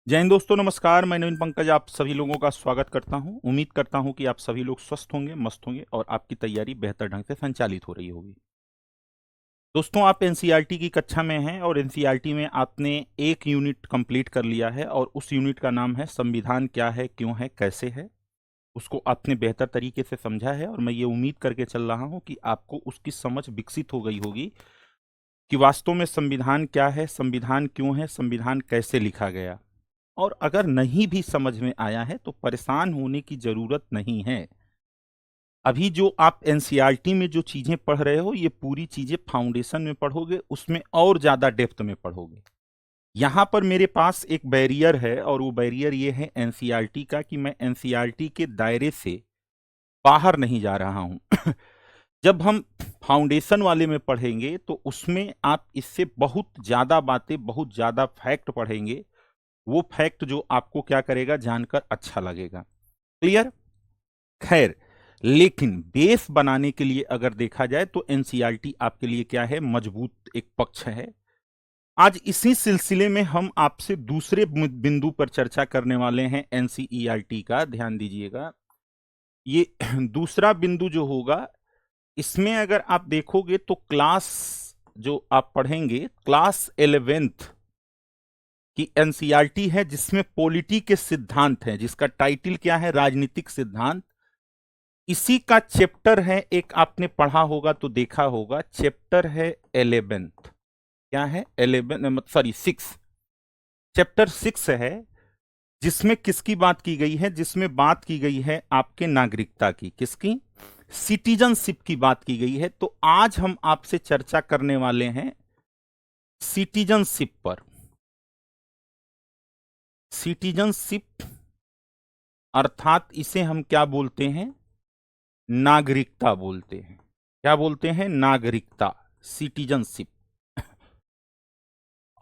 जय हिंद दोस्तों, नमस्कार। मैं नवीन पंकज आप सभी लोगों का स्वागत करता हूं। उम्मीद करता हूं कि आप सभी लोग स्वस्थ होंगे, मस्त होंगे और आपकी तैयारी बेहतर ढंग से संचालित हो रही होगी। दोस्तों, आप एनसीईआरटी की कक्षा में हैं और एनसीईआरटी में आपने एक यूनिट कंप्लीट कर लिया है और उस यूनिट का नाम है संविधान क्या है, क्यों है, कैसे है। उसको आपने बेहतर तरीके से समझा है और मैं ये उम्मीद करके चल रहा हूं कि आपको उसकी समझ विकसित हो गई होगी कि वास्तव में संविधान क्या है, संविधान क्यों है, संविधान कैसे लिखा गया। और अगर नहीं भी समझ में आया है तो परेशान होने की जरूरत नहीं है। अभी जो आप एनसीईआरटी में जो चीजें पढ़ रहे हो, ये पूरी चीजें फाउंडेशन में पढ़ोगे, उसमें और ज्यादा डेप्थ में पढ़ोगे। यहां पर मेरे पास एक बैरियर है और वो बैरियर ये है एनसीईआरटी का कि मैं एनसीईआरटी के दायरे से बाहर नहीं जा रहा हूं। जब हम फाउंडेशन वाले में पढ़ेंगे तो उसमें आप इससे बहुत ज्यादा बातें, बहुत ज्यादा फैक्ट पढ़ेंगे। वो फैक्ट जो आपको क्या करेगा, जानकर अच्छा लगेगा। क्लियर? खैर, लेकिन बेस बनाने के लिए अगर देखा जाए तो एनसीईआरटी आपके लिए क्या है, मजबूत एक पक्ष है। आज इसी सिलसिले में हम आपसे दूसरे बिंदु पर चर्चा करने वाले हैं एनसीईआरटी का। ध्यान दीजिएगा, ये दूसरा बिंदु जो होगा, इसमें अगर आप देखोगे तो क्लास जो आप पढ़ेंगे, क्लास 11th कि एनसीईआरटी है जिसमें पॉलिटी के सिद्धांत हैं, जिसका टाइटल क्या है, राजनीतिक सिद्धांत। इसी का चैप्टर है एक, आपने पढ़ा होगा तो देखा होगा, चैप्टर है 11th। क्या है? 11, सॉरी 6। चैप्टर 6 है जिसमें किसकी बात की गई है? जिसमें बात की गई है आपके नागरिकता की। किसकी? सिटीजनशिप की बात की गई है। तो आज हम आपसे चर्चा करने वाले हैं सिटीजनशिप पर। सिटीजनशिप अर्थात इसे हम क्या बोलते हैं? नागरिकता बोलते हैं। क्या बोलते हैं? नागरिकता, सिटीजनशिप।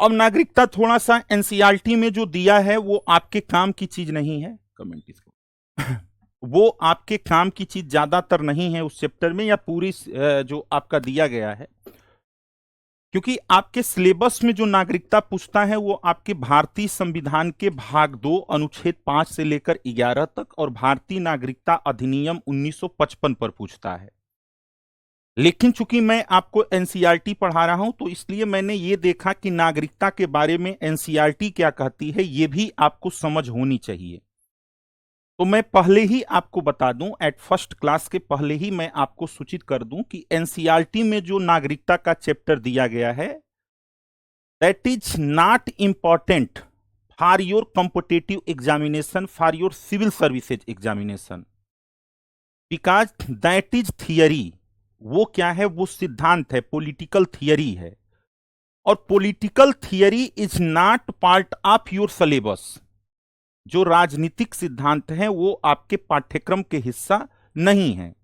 अब नागरिकता थोड़ा सा एनसीईआरटी में जो दिया है वो आपके काम की चीज नहीं है। कमेंट इसको। वो आपके काम की चीज ज्यादातर नहीं है उस चैप्टर में, या पूरी जो आपका दिया गया है। क्योंकि आपके सिलेबस में जो नागरिकता पूछता है वो आपके भारतीय संविधान के भाग 2 अनुच्छेद 5 से लेकर 11 तक और भारतीय नागरिकता अधिनियम 1955 पर पूछता है। लेकिन चूंकि मैं आपको एनसीईआरटी पढ़ा रहा हूं तो इसलिए मैंने ये देखा कि नागरिकता के बारे में एनसीईआरटी क्या कहती है ये भी आपको समझ होनी चाहिए। तो मैं पहले ही आपको बता दूं, एट फर्स्ट क्लास के पहले ही मैं आपको सूचित कर दूं कि एनसीईआरटी में जो नागरिकता का चैप्टर दिया गया है, that is not important for your competitive examination, for your civil services examination, because that is theory. वो क्या है? वो सिद्धांत है, पॉलिटिकल थियरी है। और political theory is not part of your syllabus. जो राजनीतिक सिद्धांत हैं वो आपके पाठ्यक्रम के हिस्सा नहीं है।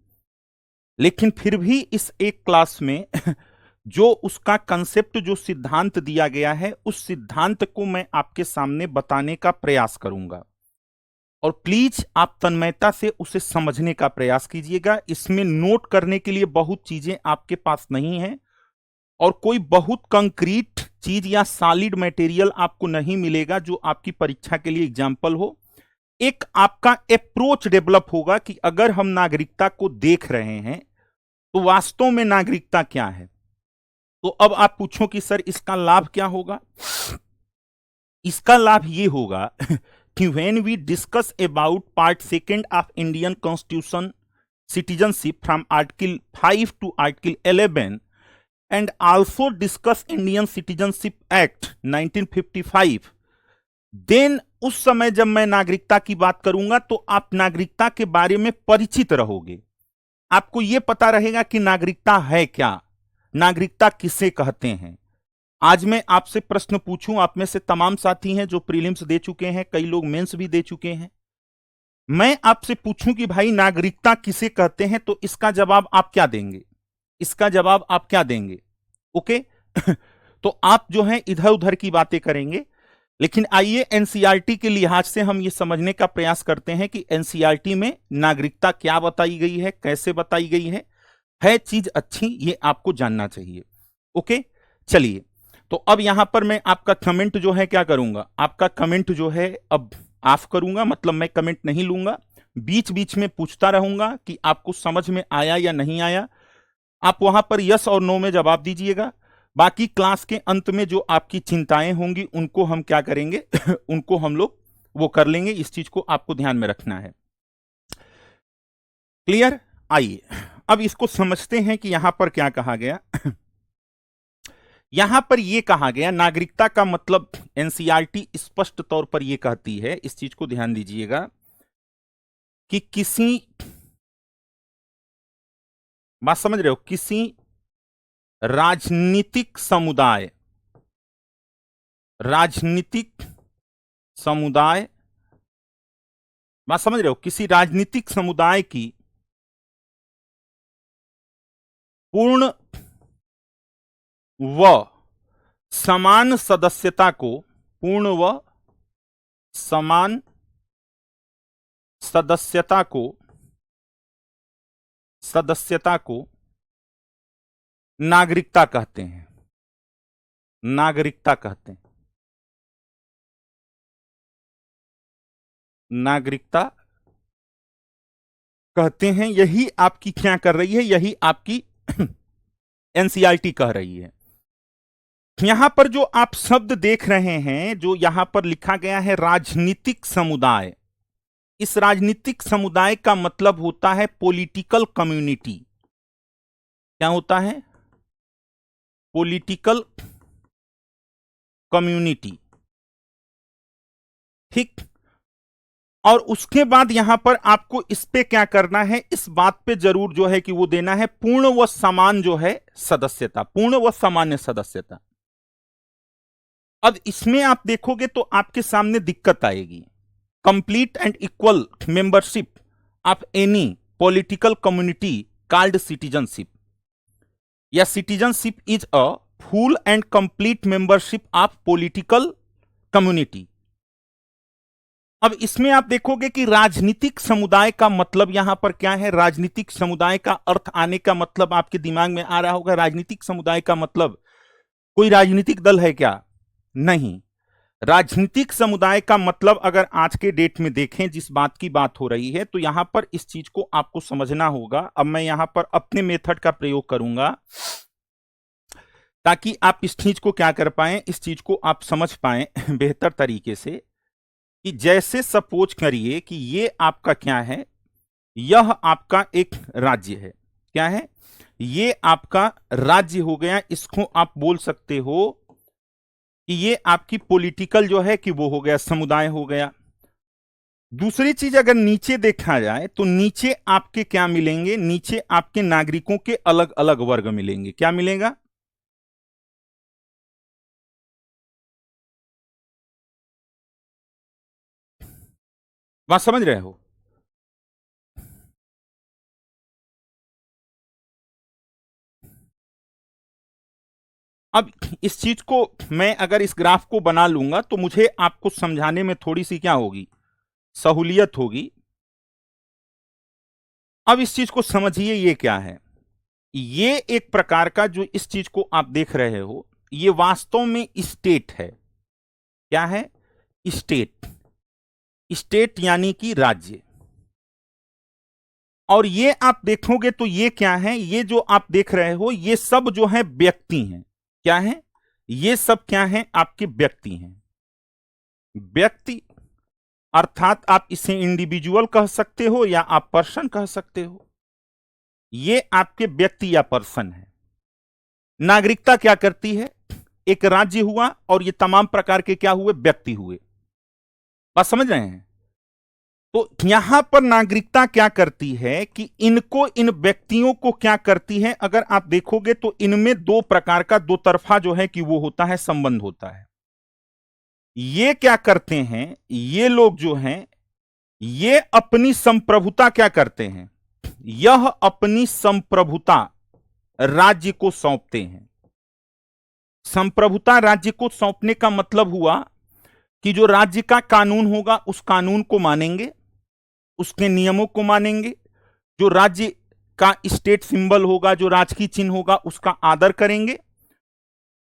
लेकिन फिर भी इस एक क्लास में जो उसका कंसेप्ट, जो सिद्धांत दिया गया है, उस सिद्धांत को मैं आपके सामने बताने का प्रयास करूंगा। और प्लीज आप तन्मयता से उसे समझने का प्रयास कीजिएगा। इसमें नोट करने के लिए बहुत चीजें आपके पास नहीं है और कोई बहुत कंक्रीट चीज या सॉलिड मटेरियल आपको नहीं मिलेगा जो आपकी परीक्षा के लिए एग्जाम्पल हो। एक आपका अप्रोच डेवलप होगा कि अगर हम नागरिकता को देख रहे हैं तो वास्तव में नागरिकता क्या है। तो अब आप पूछो कि सर इसका लाभ क्या होगा? इसका लाभ ये होगा कि when we discuss about part second of Indian constitution, citizenship from article 5 to article 11 and also discuss Indian citizenship act 1955, then उस समय जब मैं नागरिकता की बात करूंगा तो आप नागरिकता के बारे में परिचित रहोगे। आपको यह पता रहेगा कि नागरिकता है क्या, नागरिकता किसे कहते हैं। आज मैं आपसे प्रश्न पूछूं, आप में से तमाम साथी हैं जो प्रीलिम्स दे चुके हैं, कई लोग मेंस भी दे चुके हैं। मैं आपसे पूछूं कि भाई नागरिकता किसे कहते हैं, तो इसका जवाब आप क्या देंगे? इसका जवाब आप क्या देंगे? ओके। तो आप जो है इधर उधर की बातें करेंगे, लेकिन आइए एनसीईआरटी के लिहाज से हम ये समझने का प्रयास करते हैं कि एनसीईआरटी में नागरिकता क्या बताई गई है, कैसे बताई गई है चीज अच्छी, ये आपको जानना चाहिए। ओके, चलिए तो अब यहां पर मैं आपका कमेंट जो है क्या करूंगा, आपका कमेंट जो है अब ऑफ करूंगा, मतलब मैं कमेंट नहीं लूंगा। बीच बीच में पूछता रहूंगा कि आपको समझ में आया या नहीं आया। आप वहां पर यस और नो में जवाब दीजिएगा। बाकी क्लास के अंत में जो आपकी चिंताएं होंगी उनको हम क्या करेंगे उनको हम लोग वो कर लेंगे। इस चीज को आपको ध्यान में रखना है। क्लियर? आइए अब इसको समझते हैं कि यहां पर क्या कहा गया। यहां पर यह कहा गया नागरिकता का मतलब एनसीईआरटी स्पष्ट तौर पर यह कहती है, इस चीज को ध्यान दीजिएगा, कि किसी, बात समझ रहे हो, किसी राजनीतिक समुदाय, राजनीतिक समुदाय, बात समझ रहे हो, किसी राजनीतिक समुदाय की पूर्ण व समान सदस्यता को, पूर्ण व समान सदस्यता को, सदस्यता को नागरिकता कहते हैं, नागरिकता कहते हैं, नागरिकता कहते हैं। यही आपकी क्या कर रही है, यही आपकी एनसीईआरटी कह रही है। यहां पर जो आप शब्द देख रहे हैं, जो यहां पर लिखा गया है राजनीतिक समुदाय, इस राजनीतिक समुदाय का मतलब होता है पॉलिटिकल कम्युनिटी। क्या होता है? Political community. ठीक। और उसके बाद यहां पर आपको इस पे क्या करना है, इस बात पे जरूर जो है कि वो देना है पूर्ण व समान जो है सदस्यता, पूर्ण व सामान्य सदस्यता। अब इसमें आप देखोगे तो आपके सामने दिक्कत आएगी। Complete and equal membership of any political community called citizenship, या citizenship is a full and complete membership of political community. अब इसमें आप देखोगे कि राजनीतिक समुदाय का मतलब यहां पर क्या है। राजनीतिक समुदाय का अर्थ आने का मतलब आपके दिमाग में आ रहा होगा, राजनीतिक समुदाय का मतलब कोई राजनीतिक दल है क्या? नहीं। राजनीतिक समुदाय का मतलब अगर आज के डेट में देखें, जिस बात की बात हो रही है, तो यहां पर इस चीज को आपको समझना होगा। अब मैं यहां पर अपने मेथड का प्रयोग करूंगा ताकि आप इस चीज को क्या कर पाए, इस चीज को आप समझ पाए बेहतर तरीके से। कि जैसे सपोज करिए कि ये आपका क्या है, यह आपका एक राज्य है। क्या है? ये आपका राज्य हो गया। इसको आप बोल सकते हो कि ये आपकी पॉलिटिकल जो है कि वो हो गया, समुदाय हो गया। दूसरी चीज अगर नीचे देखा जाए तो नीचे आपके क्या मिलेंगे, नीचे आपके नागरिकों के अलग अलग वर्ग मिलेंगे। क्या मिलेगा? बात समझ रहे हो? अब इस चीज को मैं अगर इस ग्राफ को बना लूंगा तो मुझे आपको समझाने में थोड़ी सी क्या होगी, सहूलियत होगी। अब इस चीज को समझिए, ये क्या है। ये एक प्रकार का जो इस चीज को आप देख रहे हो, ये वास्तव में स्टेट है। क्या है? स्टेट। स्टेट यानी कि राज्य। और ये आप देखोगे तो ये क्या है, ये जो आप देख रहे हो ये सब जो है व्यक्ति हैं। क्या है? ये सब क्या है? आपके व्यक्ति हैं। व्यक्ति अर्थात आप इसे इंडिविजुअल कह सकते हो या आप पर्सन कह सकते हो। ये आपके व्यक्ति या पर्सन है। नागरिकता क्या करती है? एक राज्य हुआ और ये तमाम प्रकार के क्या हुए, व्यक्ति हुए। बात समझ रहे हैं? तो यहां पर नागरिकता क्या करती है कि इनको, इन व्यक्तियों को क्या करती है, अगर आप देखोगे तो इनमें दो प्रकार का, दो तरफा जो है कि वो होता है, संबंध होता है। ये क्या करते हैं, ये लोग जो हैं ये अपनी संप्रभुता क्या करते हैं, यह अपनी संप्रभुता राज्य को सौंपते हैं। संप्रभुता राज्य को सौंपने का मतलब हुआ कि जो राज्य का कानून होगा उस कानून को मानेंगे, उसके नियमों को मानेंगे। जो राज्य का स्टेट सिंबल होगा, जो राजकीय चिन्ह होगा, उसका आदर करेंगे।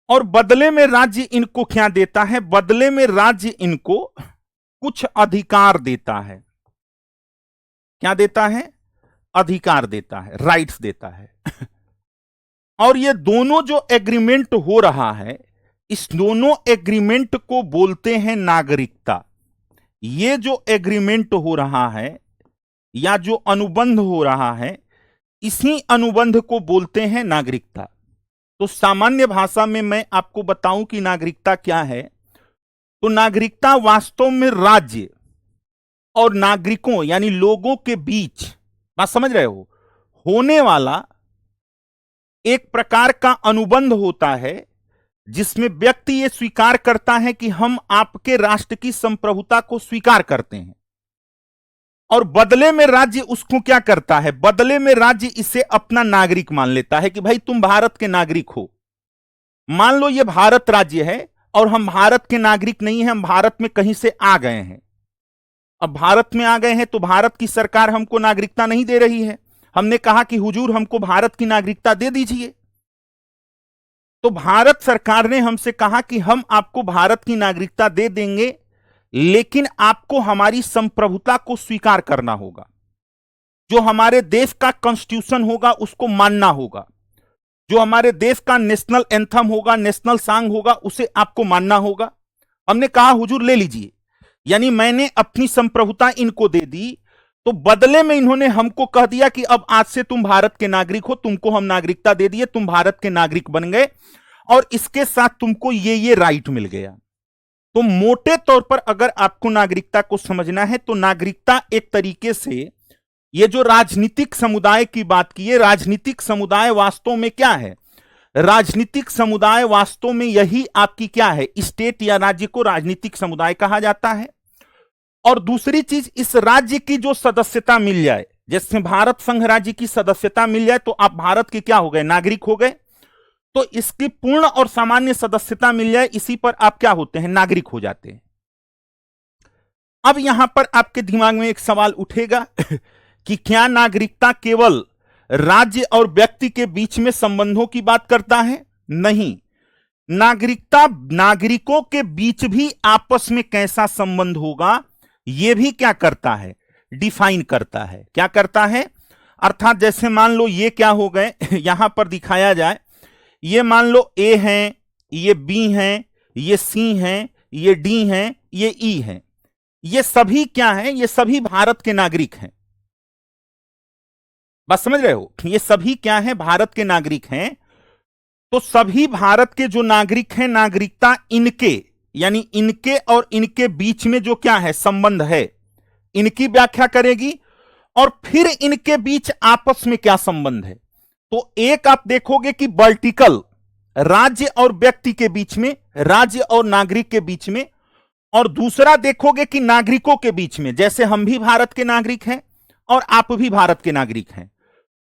और बदले में राज्य इनको क्या देता है? बदले में राज्य इनको कुछ अधिकार देता है। क्या देता है? अधिकार देता है, राइट्स देता है। और ये दोनों जो एग्रीमेंट हो रहा है, इस दोनों एग्रीमेंट को बोलते हैं नागरिकता। ये जो एग्रीमेंट हो रहा है या जो अनुबंध हो रहा है, इसी अनुबंध को बोलते हैं नागरिकता। तो सामान्य भाषा में मैं आपको बताऊं कि नागरिकता क्या है, तो नागरिकता वास्तव में राज्य और नागरिकों यानी लोगों के बीच, बात समझ रहे हो, होने वाला एक प्रकार का अनुबंध होता है जिसमें व्यक्ति यह स्वीकार करता है कि हम आपके राष्ट्र की संप्रभुता को स्वीकार करते हैं, और बदले में राज्य उसको क्या करता है? बदले में राज्य इसे अपना नागरिक मान लेता है कि भाई तुम भारत के नागरिक हो। मान लो ये भारत राज्य है और हम भारत के नागरिक नहीं हैं, हम भारत में कहीं से आ गए हैं। अब भारत में आ गए हैं तो भारत की सरकार हमको नागरिकता नहीं दे रही है। हमने कहा कि हुजूर हमको भारत की नागरिकता दे दीजिए, तो भारत सरकार ने हमसे कहा कि हम आपको भारत की नागरिकता दे देंगे, लेकिन आपको हमारी संप्रभुता को स्वीकार करना होगा। जो हमारे देश का कॉन्स्टिट्यूशन होगा उसको मानना होगा, जो हमारे देश का नेशनल एंथम होगा, नेशनल सॉन्ग होगा, उसे आपको मानना होगा। हमने कहा हुजूर ले लीजिए, यानी मैंने अपनी संप्रभुता इनको दे दी, तो बदले में इन्होंने हमको कह दिया कि अब आज से तुम भारत के नागरिक हो, तुमको हम नागरिकता दे दिए, तुम भारत के नागरिक बन गए, और इसके साथ तुमको ये राइट मिल गया। तो मोटे तौर पर अगर आपको नागरिकता को समझना है तो नागरिकता एक तरीके से, ये जो राजनीतिक समुदाय की बात की है, राजनीतिक समुदाय वास्तव में क्या है? राजनीतिक समुदाय वास्तव में यही आपकी क्या है? स्टेट या राज्य को राजनीतिक समुदाय कहा जाता है। और दूसरी चीज, इस राज्य की जो सदस्यता मिल जाए, जैसे भारत संघ राज्य की सदस्यता मिल जाए तो आप भारत के क्या हो गए? नागरिक हो गए। तो इसकी पूर्ण और सामान्य सदस्यता मिल जाए, इसी पर आप क्या होते हैं? नागरिक हो जाते हैं। अब यहां पर आपके दिमाग में एक सवाल उठेगा कि क्या नागरिकता केवल राज्य और व्यक्ति के बीच में संबंधों की बात करता है? नहीं, नागरिकता नागरिकों के बीच भी आपस में कैसा संबंध होगा यह भी क्या करता है? डिफाइन करता है। क्या करता है? अर्थात जैसे मान लो ये क्या हो गए, यहां पर दिखाया जाए, ये मान लो ए हैं, ये बी हैं, ये सी हैं, ये डी हैं, ये ई हैं। ये सभी क्या हैं? ये सभी भारत के नागरिक हैं। बस समझ रहे हो? ये सभी क्या हैं? भारत के नागरिक हैं। तो सभी भारत के जो नागरिक हैं, नागरिकता इनके यानी इनके और इनके बीच में जो क्या है? संबंध है, इनकी व्याख्या करेगी। और फिर इनके बीच आपस में क्या संबंध है? तो एक आप देखोगे कि वर्टिकल, राज्य और व्यक्ति के बीच में, राज्य और नागरिक के बीच में, और दूसरा देखोगे कि नागरिकों के बीच में, जैसे हम भी भारत के नागरिक हैं और आप भी भारत के नागरिक हैं,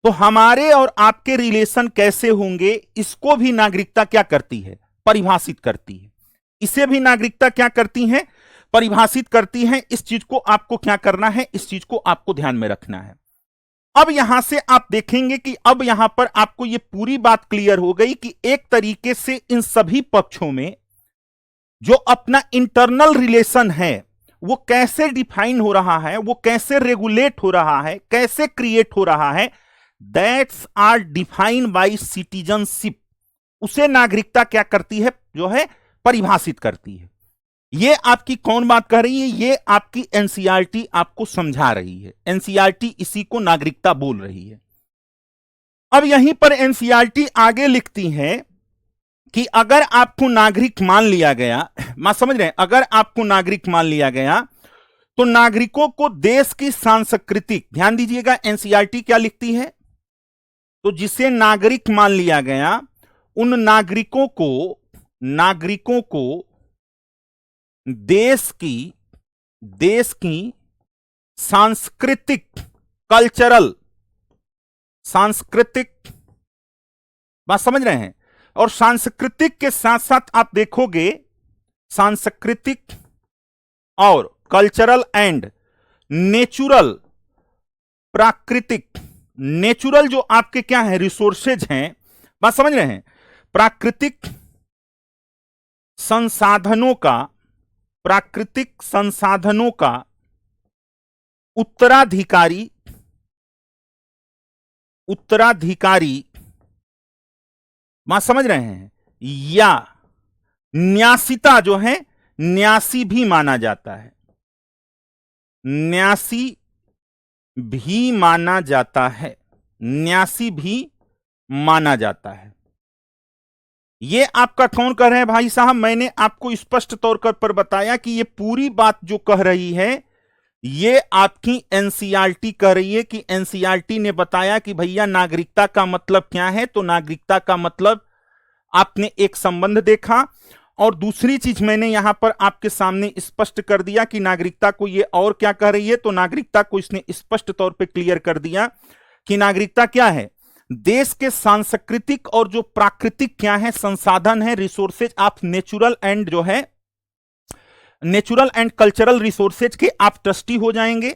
तो हमारे और आपके रिलेशन कैसे होंगे, इसको भी नागरिकता क्या करती है? परिभाषित करती है। इसे भी नागरिकता क्या करती है? परिभाषित करती है। इस चीज को आपको क्या करना है? इस चीज को आपको ध्यान में रखना है। अब यहां से आप देखेंगे कि अब यहां पर आपको यह पूरी बात क्लियर हो गई कि एक तरीके से इन सभी पक्षों में जो अपना इंटरनल रिलेशन है वो कैसे डिफाइन हो रहा है, वो कैसे रेगुलेट हो रहा है, कैसे क्रिएट हो रहा है, that's are defined by citizenship. उसे नागरिकता क्या करती है? जो है परिभाषित करती है। ये आपकी कौन बात कह रही है? ये आपकी एनसीईआरटी आपको समझा रही है। एनसीईआरटी इसी को नागरिकता बोल रही है। अब यहीं पर एनसीईआरटी आगे लिखती है कि अगर आपको नागरिक मान लिया गया, मैं समझ रहे हैं, अगर आपको नागरिक मान लिया गया तो नागरिकों को देश की सांस्कृतिक, ध्यान दीजिएगा एनसीईआरटी क्या लिखती है, तो जिसे नागरिक मान लिया गया उन नागरिकों को देश की सांस्कृतिक, कल्चरल, सांस्कृतिक, बात समझ रहे हैं, और सांस्कृतिक के साथ साथ आप देखोगे सांस्कृतिक और कल्चरल एंड नेचुरल, प्राकृतिक, नेचुरल जो आपके क्या है? रिसोर्सेज हैं, बात समझ रहे हैं, प्राकृतिक संसाधनों का, प्राकृतिक संसाधनों का उत्तराधिकारी वहां समझ रहे हैं, या न्यासिता जो है, न्यासी भी माना जाता है, न्यासी भी माना जाता है, न्यासी भी माना जाता है। ये आपका कौन कह रहे हैं भाई साहब? मैंने आपको स्पष्ट तौर पर बताया कि ये पूरी बात जो कह रही है ये आपकी एनसीईआरटी कह रही है, कि एनसीईआरटी ने बताया कि भैया नागरिकता का मतलब क्या है। तो नागरिकता का मतलब आपने एक संबंध देखा, और दूसरी चीज मैंने यहां पर आपके सामने स्पष्ट कर दिया कि नागरिकता को ये और क्या कह रही है। तो नागरिकता को इसने स्पष्ट तौर पे क्लियर कर दिया कि नागरिकता क्या है, देश के सांस्कृतिक और जो प्राकृतिक क्या है, संसाधन है, रिसोर्सेज ऑफ नेचुरल एंड जो है नेचुरल एंड कल्चरल रिसोर्सेज के आप ट्रस्टी हो जाएंगे,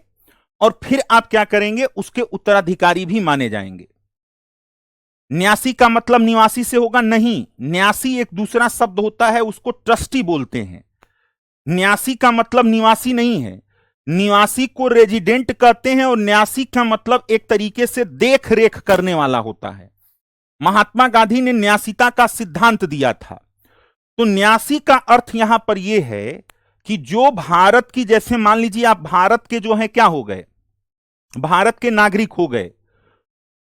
और फिर आप क्या करेंगे, उसके उत्तराधिकारी भी माने जाएंगे। न्यासी का मतलब निवासी से होगा? नहीं, न्यासी एक दूसरा शब्द होता है, उसको ट्रस्टी बोलते हैं। न्यासी का मतलब निवासी नहीं है, निवासी को रेजिडेंट कहते हैं, और न्यासी का मतलब एक तरीके से देख रेख करने वाला होता है। महात्मा गांधी ने न्यासिता का सिद्धांत दिया था। तो न्यासी का अर्थ यहां पर यह है कि जो भारत की, जैसे मान लीजिए आप भारत के जो है क्या हो गए, भारत के नागरिक हो गए,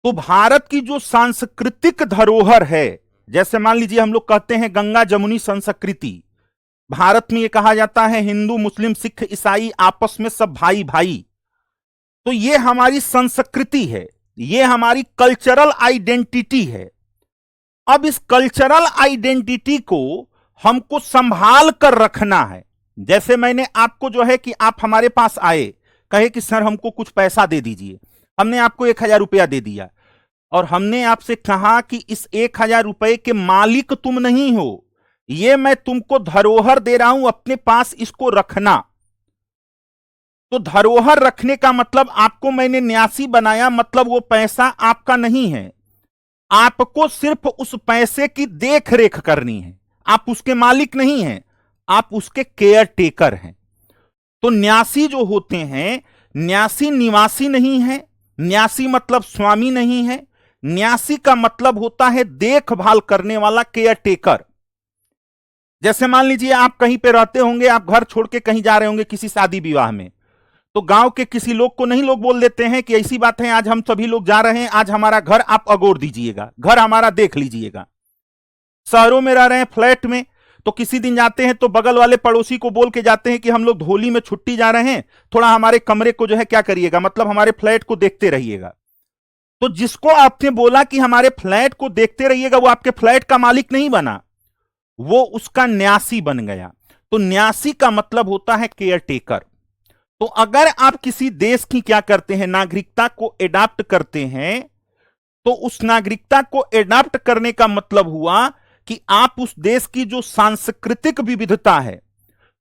तो भारत की जो सांस्कृतिक धरोहर है, जैसे मान लीजिए हम लोग कहते हैं गंगा जमुनी संस्कृति, भारत में ये कहा जाता है हिंदू मुस्लिम सिख ईसाई आपस में सब भाई भाई। तो ये हमारी संस्कृति है, ये हमारी कल्चरल आइडेंटिटी है। अब इस कल्चरल आइडेंटिटी को हमको संभाल कर रखना है। जैसे मैंने आपको जो है कि आप हमारे पास आए, कहे कि सर हमको कुछ पैसा दे दीजिए, हमने आपको 1000 रुपया दे दिया, और हमने आपसे कहा कि इस 1000 रुपए के मालिक तुम नहीं हो, ये मैं तुमको धरोहर दे रहा हूं, अपने पास इसको रखना। तो धरोहर रखने का मतलब आपको मैंने न्यासी बनाया, मतलब वो पैसा आपका नहीं है, आपको सिर्फ उस पैसे की देख रेख करनी है। आप उसके मालिक नहीं हैं, आप उसके केयर टेकर हैं। तो न्यासी जो होते हैं, न्यासी निवासी नहीं है, न्यासी मतलब स्वामी नहीं है, न्यासी का मतलब होता है देखभाल करने वाला, केयर टेकर। जैसे मान लीजिए आप कहीं पे रहते होंगे, आप घर छोड़ के कहीं जा रहे होंगे किसी शादी विवाह में, तो गांव के किसी लोग को नहीं लोग बोल देते हैं कि ऐसी बात है आज हम सभी लोग जा रहे हैं, आज हमारा घर आप अगोर दीजिएगा, घर हमारा देख लीजिएगा। शहरों में रह रहे हैं फ्लैट में, तो किसी दिन जाते हैं तो बगल वाले पड़ोसी को बोल के जाते हैं कि हम लोग होली में छुट्टी जा रहे हैं, थोड़ा हमारे कमरे को जो है क्या करिएगा, मतलब हमारे फ्लैट को देखते रहिएगा। तो जिसको आपने बोला कि हमारे फ्लैट को देखते रहिएगा, वो आपके फ्लैट का मालिक नहीं बना, वो उसका न्यासी बन गया। तो न्यासी का मतलब होता है केयर टेकर। तो अगर आप किसी देश की क्या करते हैं, नागरिकता को एडाप्ट करते हैं, तो उस नागरिकता को एडाप्ट करने का मतलब हुआ कि आप उस देश की जो सांस्कृतिक विविधता है,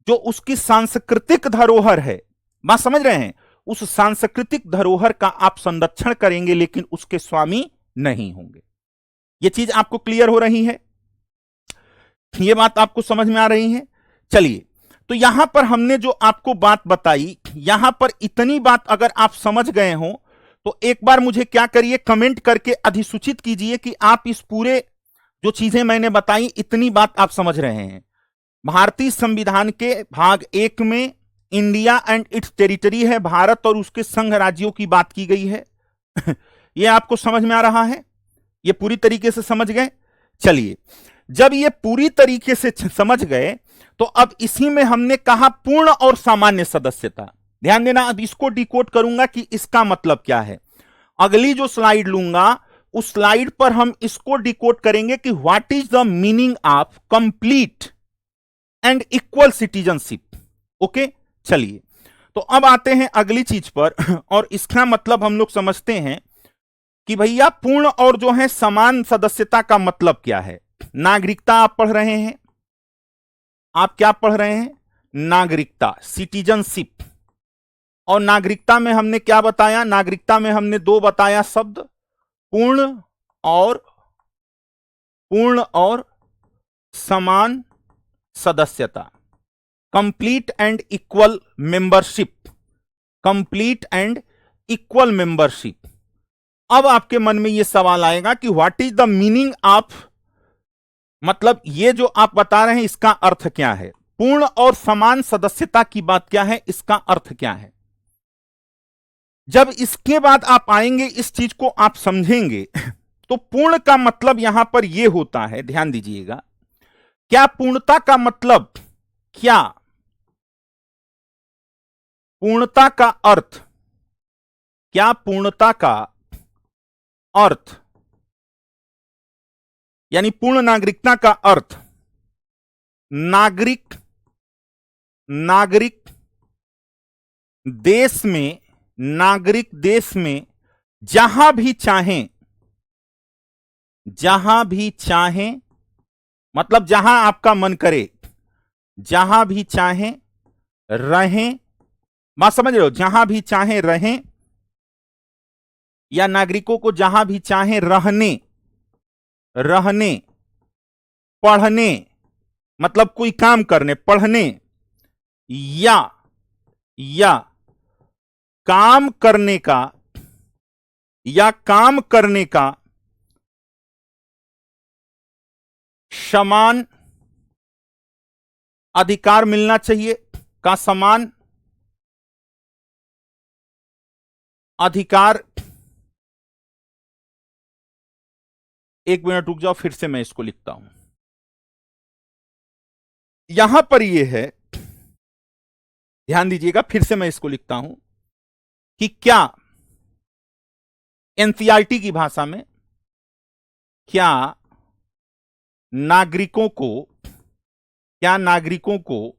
जो उसकी सांस्कृतिक धरोहर है, बात समझ रहे हैं, उस सांस्कृतिक धरोहर का आप संरक्षण करेंगे, लेकिन उसके स्वामी नहीं होंगे। यह चीज आपको क्लियर हो रही है? यह बात आपको समझ में आ रही है? चलिए, तो यहां पर हमने जो आपको बात बताई, यहां पर इतनी बात अगर आप समझ गए हो, तो एक बार मुझे क्या करिए, कमेंट करके अधिसूचित कीजिए कि आप इस पूरे जो चीजें मैंने बताई, इतनी बात आप समझ रहे हैं। भारतीय संविधान के भाग 1 में इंडिया एंड इट्स टेरिटरी है, भारत और उसके संघ राज्यों की बात की गई है। यह आपको समझ में आ रहा है? यह पूरी तरीके से समझ गए? चलिए, जब ये पूरी तरीके से समझ गए, तो अब इसी में हमने कहा पूर्ण और सामान्य सदस्यता। ध्यान देना, अब इसको डिकोड करूंगा कि इसका मतलब क्या है। अगली जो स्लाइड लूंगा, उस स्लाइड पर हम इसको डिकोड करेंगे कि what is the meaning of complete and equal citizenship. Okay, चलिए, तो अब आते हैं अगली चीज पर, और इसका मतलब हम लोग समझते हैं कि भैया पूर्ण और जो है समान सदस्यता का मतलब क्या है। नागरिकता आप पढ़ रहे हैं, आप क्या पढ़ रहे हैं? नागरिकता, सिटीजनशिप। और नागरिकता में हमने क्या बताया? नागरिकता में हमने 2 बताया शब्द, पूर्ण और समान सदस्यता, complete and equal membership, complete and equal membership. अब आपके मन में यह सवाल आएगा कि what is the meaning of, मतलब ये जो आप बता रहे हैं इसका अर्थ क्या है, पूर्ण और समान सदस्यता की बात क्या है, इसका अर्थ क्या है। जब इसके बाद आप आएंगे, इस चीज को आप समझेंगे, तो पूर्ण का मतलब यहां पर यह होता है, ध्यान दीजिएगा, क्या पूर्णता का मतलब क्या, पूर्णता का अर्थ, क्या पूर्णता का अर्थ यानी पूर्ण नागरिकता का अर्थ, नागरिक देश में, नागरिक देश में जहां भी चाहें, जहां भी चाहें मतलब जहां आपका मन करे, जहां भी चाहें रहें, बात समझ रहे हो, जहां भी चाहें रहें, या नागरिकों को जहां भी चाहें रहने पढ़ने, मतलब कोई काम करने, पढ़ने या काम करने का समान अधिकार मिलना चाहिए, का समान अधिकार। एक मिनट रुक जाओ, फिर से मैं इसको लिखता हूं। यहां पर यह है, ध्यान दीजिएगा, फिर से मैं इसको लिखता हूं कि क्या एनसीईआरटी की भाषा में, क्या नागरिकों को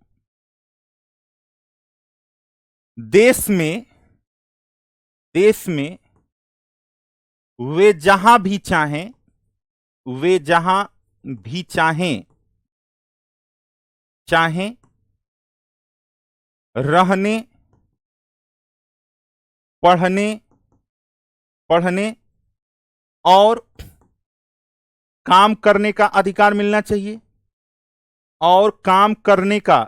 देश में वे जहां भी चाहें रहने, पढ़ने और काम करने का अधिकार मिलना चाहिए, और काम करने का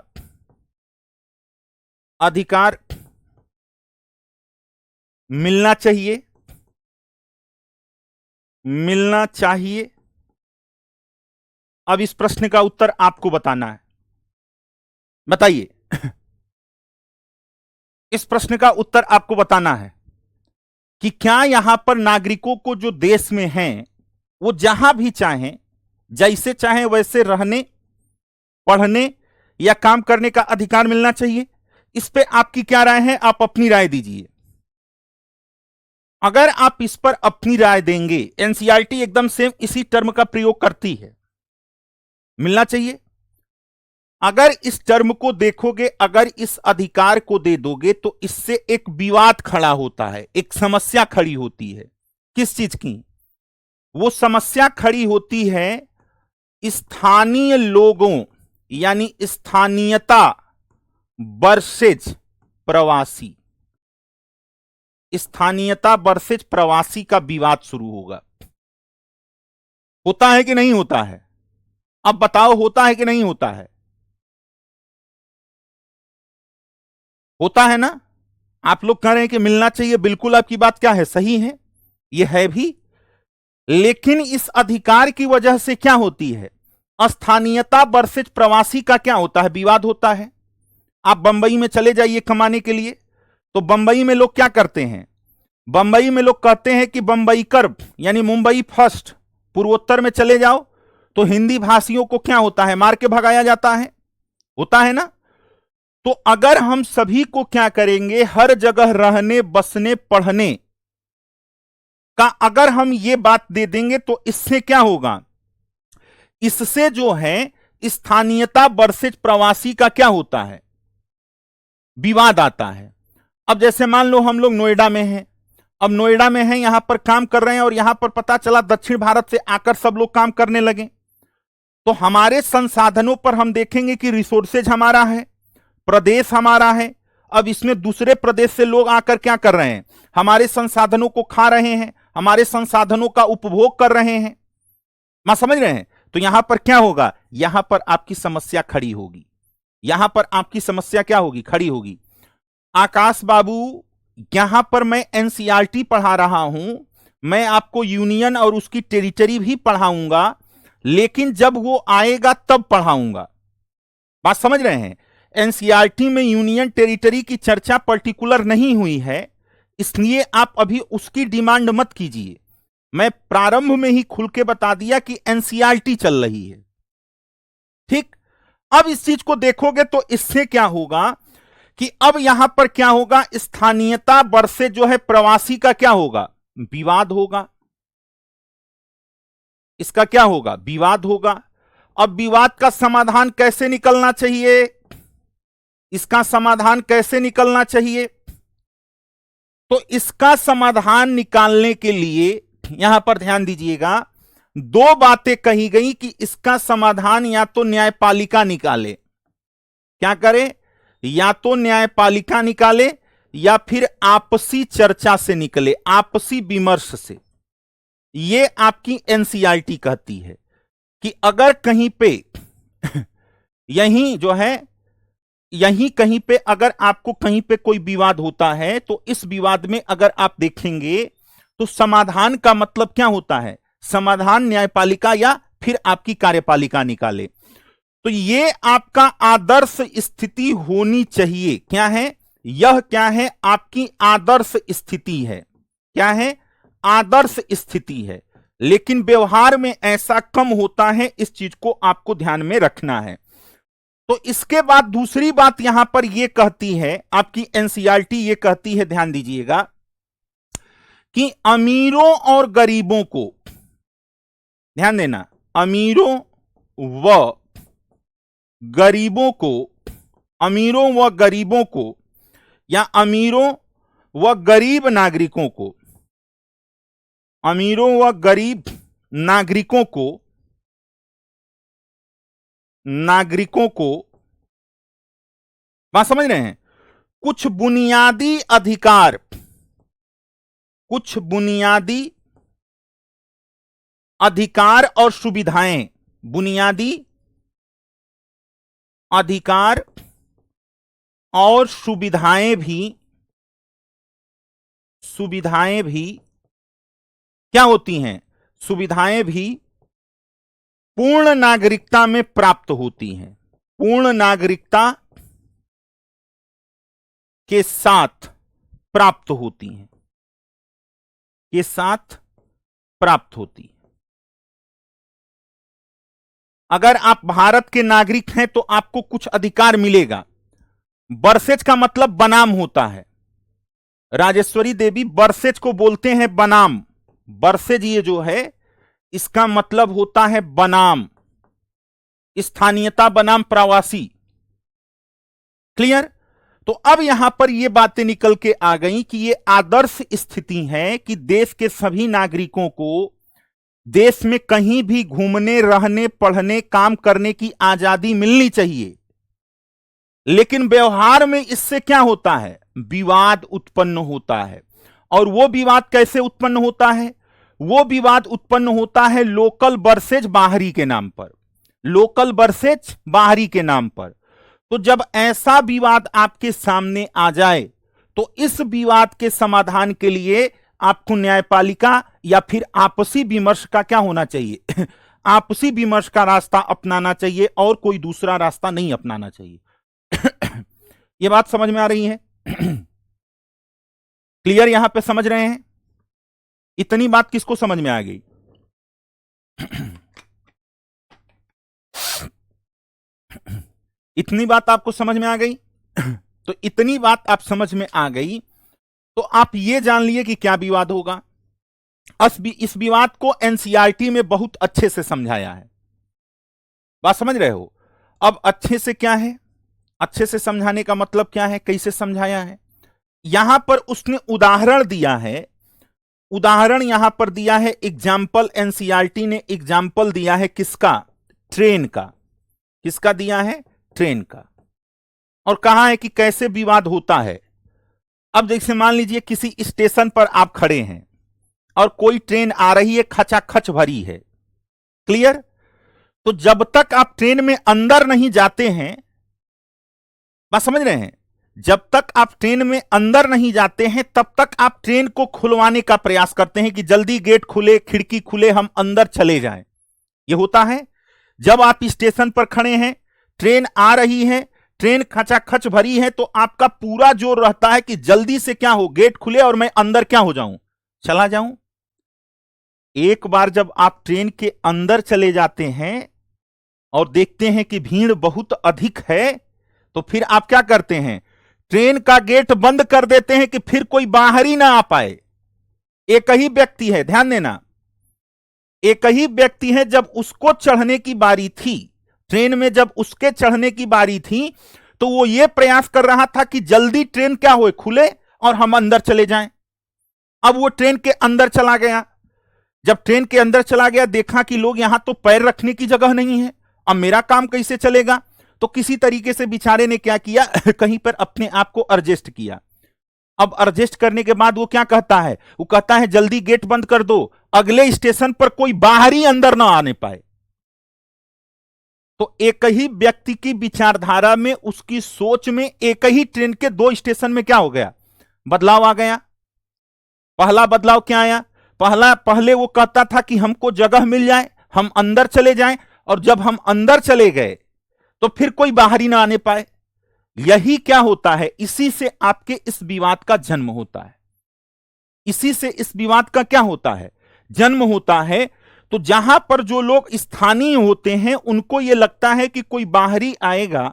अधिकार मिलना चाहिए। अब इस प्रश्न का उत्तर आपको बताना है, बताइए। इस प्रश्न का उत्तर आपको बताना है कि क्या यहां पर नागरिकों को जो देश में हैं वो जहां भी चाहें, जैसे चाहें वैसे रहने, पढ़ने या काम करने का अधिकार मिलना चाहिए। इस पे आपकी क्या राय है, आप अपनी राय दीजिए। अगर आप इस पर अपनी राय देंगे, एनसीईआरटी एकदम सेम इसी टर्म का प्रयोग करती है, मिलना चाहिए। अगर इस टर्म को देखोगे, अगर इस अधिकार को दे दोगे, तो इससे एक विवाद खड़ा होता है, एक समस्या खड़ी होती है। किस चीज की? वो समस्या खड़ी होती है स्थानीय लोगों, यानी स्थानीयता वर्सेज प्रवासी, स्थानीयता वर्सेज प्रवासी का विवाद शुरू होगा। होता है कि नहीं होता है? अब बताओ, होता है कि नहीं होता है? होता है ना? आप लोग कह रहे हैं कि मिलना चाहिए, बिल्कुल आपकी बात क्या है, सही है, यह है भी। लेकिन इस अधिकार की वजह से क्या होती है, स्थानीयता वर्सेज प्रवासी का क्या होता है, विवाद होता है। आप बंबई में चले जाइए कमाने के लिए, तो बंबई में लोग क्या करते हैं, बंबई में लोग कहते हैं कि बंबईकर यानी मुंबई फर्स्ट। पूर्वोत्तर में चले जाओ तो हिंदी भाषियों को क्या होता है, मार के भगाया जाता है, होता है ना? तो अगर हम सभी को क्या करेंगे, हर जगह रहने, बसने, पढ़ने का अगर हम ये बात दे देंगे, तो इससे क्या होगा, इससे जो है स्थानीयता वर्सेज प्रवासी का क्या होता है, विवाद आता है। अब जैसे मान लो हम लोग नोएडा में हैं, अब नोएडा में हैं, यहां पर काम कर रहे हैं, और यहां पर पता चला दक्षिण भारत से आकर सब लोग काम करने लगे, तो हमारे संसाधनों पर हम देखेंगे कि रिसोर्सेज हमारा है, प्रदेश हमारा है। अब इसमें दूसरे प्रदेश से लोग आकर क्या कर रहे हैं, हमारे संसाधनों को खा रहे हैं, हमारे संसाधनों का उपभोग कर रहे हैं। मैं समझ रहे हैं? तो यहां पर क्या होगा, यहां पर आपकी समस्या खड़ी होगी, यहां पर आपकी समस्या क्या होगी, खड़ी होगी। आकाश बाबू, यहां पर मैं एनसीईआरटी पढ़ा रहा हूं, मैं आपको यूनियन और उसकी टेरिटरी भी पढ़ाऊंगा, लेकिन जब वो आएगा तब पढ़ाऊंगा। बात समझ रहे हैं? एनसीईआरटी में यूनियन टेरिटरी की चर्चा पर्टिकुलर नहीं हुई है, इसलिए आप अभी उसकी डिमांड मत कीजिए। मैं प्रारंभ में ही खुल के बता दिया कि एनसीईआरटी चल रही है, ठीक। अब इस चीज को देखोगे तो इससे क्या होगा कि अब यहां पर क्या होगा, स्थानीयता वर्से जो है प्रवासी का क्या होगा, विवाद होगा। इसका क्या होगा, विवाद होगा। अब विवाद का समाधान कैसे निकलना चाहिए, इसका समाधान कैसे निकलना चाहिए, तो इसका समाधान निकालने के लिए यहां पर ध्यान दीजिएगा, दो बातें कही गई कि इसका समाधान या तो न्यायपालिका निकाले, क्या करे, या तो न्यायपालिका निकाले या फिर आपसी चर्चा से निकले, आपसी विमर्श से। यह आपकी एनसीईआरटी कहती है कि अगर कहीं पे यहीं जो है, यहीं कहीं पे अगर आपको कहीं पे कोई विवाद होता है तो इस विवाद में अगर आप देखेंगे तो समाधान का मतलब क्या होता है, समाधान न्यायपालिका या फिर आपकी कार्यपालिका निकाले। तो ये आपका आदर्श स्थिति होनी चाहिए। क्या है यह, क्या है आपकी आदर्श स्थिति है, क्या है आदर्श स्थिति है, लेकिन व्यवहार में ऐसा कम होता है, इस चीज को आपको ध्यान में रखना है। तो इसके बाद दूसरी बात यहां पर यह कहती है, आपकी एनसीईआरटी यह कहती है, ध्यान दीजिएगा, कि अमीरों और गरीबों को, ध्यान देना, अमीरों व गरीबों को, अमीरों व गरीबों को या अमीरों व गरीब नागरिकों को, अमीरों व गरीब नागरिकों को, नागरिकों को, बात समझ रहे हैं, कुछ बुनियादी अधिकार, कुछ बुनियादी अधिकार और सुविधाएं, बुनियादी अधिकार और सुविधाएं भी क्या होती हैं, सुविधाएं भी पूर्ण नागरिकता में प्राप्त होती हैं, पूर्ण नागरिकता के साथ प्राप्त होती हैं, के साथ प्राप्त होती है। अगर आप भारत के नागरिक हैं तो आपको कुछ अधिकार मिलेगा। बरसेज का मतलब बनाम होता है, राजेश्वरी देवी, बरसेज को बोलते हैं बनाम। बरसेज ये जो है इसका मतलब होता है बनाम, स्थानीयता बनाम प्रवासी। क्लियर? तो अब यहां पर ये बातें निकल के आ गई कि ये आदर्श स्थिति है कि देश के सभी नागरिकों को देश में कहीं भी घूमने, रहने, पढ़ने, काम करने की आजादी मिलनी चाहिए। लेकिन व्यवहार में इससे क्या होता है, विवाद उत्पन्न होता है। और वो विवाद कैसे उत्पन्न होता है, वो विवाद उत्पन्न होता है लोकल वर्सेज बाहरी के नाम पर, लोकल वर्सेज बाहरी के नाम पर। तो जब ऐसा विवाद आपके सामने आ जाए तो इस विवाद के समाधान के लिए आपको न्यायपालिका या फिर आपसी विमर्श का क्या होना चाहिए आपसी विमर्श का रास्ता अपनाना चाहिए और कोई दूसरा रास्ता नहीं अपनाना चाहिए। यह बात समझ में आ रही है? क्लियर? यहां पे समझ रहे हैं? इतनी बात किसको समझ में आ गई? इतनी बात आपको समझ में आ गई? तो इतनी बात आप समझ में आ गई तो आप ये जान लिए कि क्या विवाद होगा। इस विवाद को एनसीईआरटी में बहुत अच्छे से समझाया है। बात समझ रहे हो? अब अच्छे से क्या है, अच्छे से समझाने का मतलब क्या है, कैसे समझाया है? यहां पर उसने उदाहरण दिया है, उदाहरण यहां पर दिया है, एग्जाम्पल, एनसीईआरटी ने एग्जाम्पल दिया है किसका, ट्रेन का। किसका दिया है? ट्रेन का। और कहा है कि कैसे विवाद होता है। अब जैसे मान लीजिए किसी स्टेशन पर आप खड़े हैं और कोई ट्रेन आ रही है, खचाखच भरी है। क्लियर? तो जब तक आप ट्रेन में अंदर नहीं जाते हैं, बात समझ रहे हैं, जब तक आप ट्रेन में अंदर नहीं जाते हैं तब तक आप ट्रेन को खुलवाने का प्रयास करते हैं कि जल्दी गेट खुले, खिड़की खुले, हम अंदर चले जाएं। यह होता है जब आप स्टेशन पर खड़े हैं, ट्रेन आ रही है, ट्रेन खचाखच भरी है, तो आपका पूरा जोर रहता है कि जल्दी से क्या हो, गेट खुले और मैं अंदर क्या हो जाऊं, चला जाऊं। एक बार जब आप ट्रेन के अंदर चले जाते हैं और देखते हैं कि भीड़ बहुत अधिक है, तो फिर आप क्या करते हैं, ट्रेन का गेट बंद कर देते हैं कि फिर कोई बाहर ही ना आ पाए। एक ही व्यक्ति है, ध्यान देना, एक ही व्यक्ति है, जब उसको चढ़ने की बारी थी, ट्रेन में जब उसके चढ़ने की बारी थी, तो वो ये प्रयास कर रहा था कि जल्दी ट्रेन क्या हो, खुले और हम अंदर चले जाएं। अब वो ट्रेन के अंदर चला गया, जब ट्रेन के अंदर चला गया, देखा कि लोग यहां तो पैर रखने की जगह नहीं है, अब मेरा काम कैसे चलेगा, तो किसी तरीके से बेचारे ने क्या किया कहीं पर अपने आप को एडजस्ट किया। अब एडजस्ट करने के बाद वो क्या कहता है, वो कहता है जल्दी गेट बंद कर दो, अगले स्टेशन पर कोई बाहर ही अंदर ना आने पाए। तो एक ही व्यक्ति की विचारधारा में, उसकी सोच में, एक ही ट्रेन के दो स्टेशन में क्या हो गया, बदलाव आ गया। पहला बदलाव क्या आया, पहले वो कहता था कि हमको जगह मिल जाए, हम अंदर चले जाएं, और जब हम अंदर चले गए तो फिर कोई बाहर ही ना आने पाए। यही क्या होता है, इसी से आपके इस विवाद का जन्म होता है, इसी से इस विवाद का क्या होता है, जन्म होता है। तो जहां पर जो लोग स्थानीय होते हैं, उनको यह लगता है कि कोई बाहरी आएगा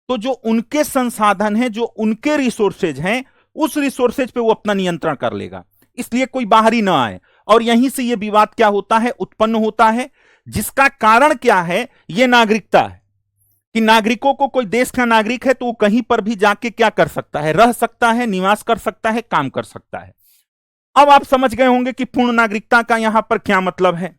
तो जो उनके संसाधन हैं, जो उनके रिसोर्सेज हैं, उस रिसोर्सेज पे वो अपना नियंत्रण कर लेगा, इसलिए कोई बाहरी ना आए। और यहीं से यह विवाद क्या होता है, उत्पन्न होता है, जिसका कारण क्या है, यह नागरिकता है कि नागरिकों को, कोई देश का नागरिक है तो वो कहीं पर भी जाके क्या कर सकता है, रह सकता है, निवास कर सकता है, काम कर सकता है। अब आप समझ गए होंगे कि पूर्ण नागरिकता का यहां पर क्या मतलब है।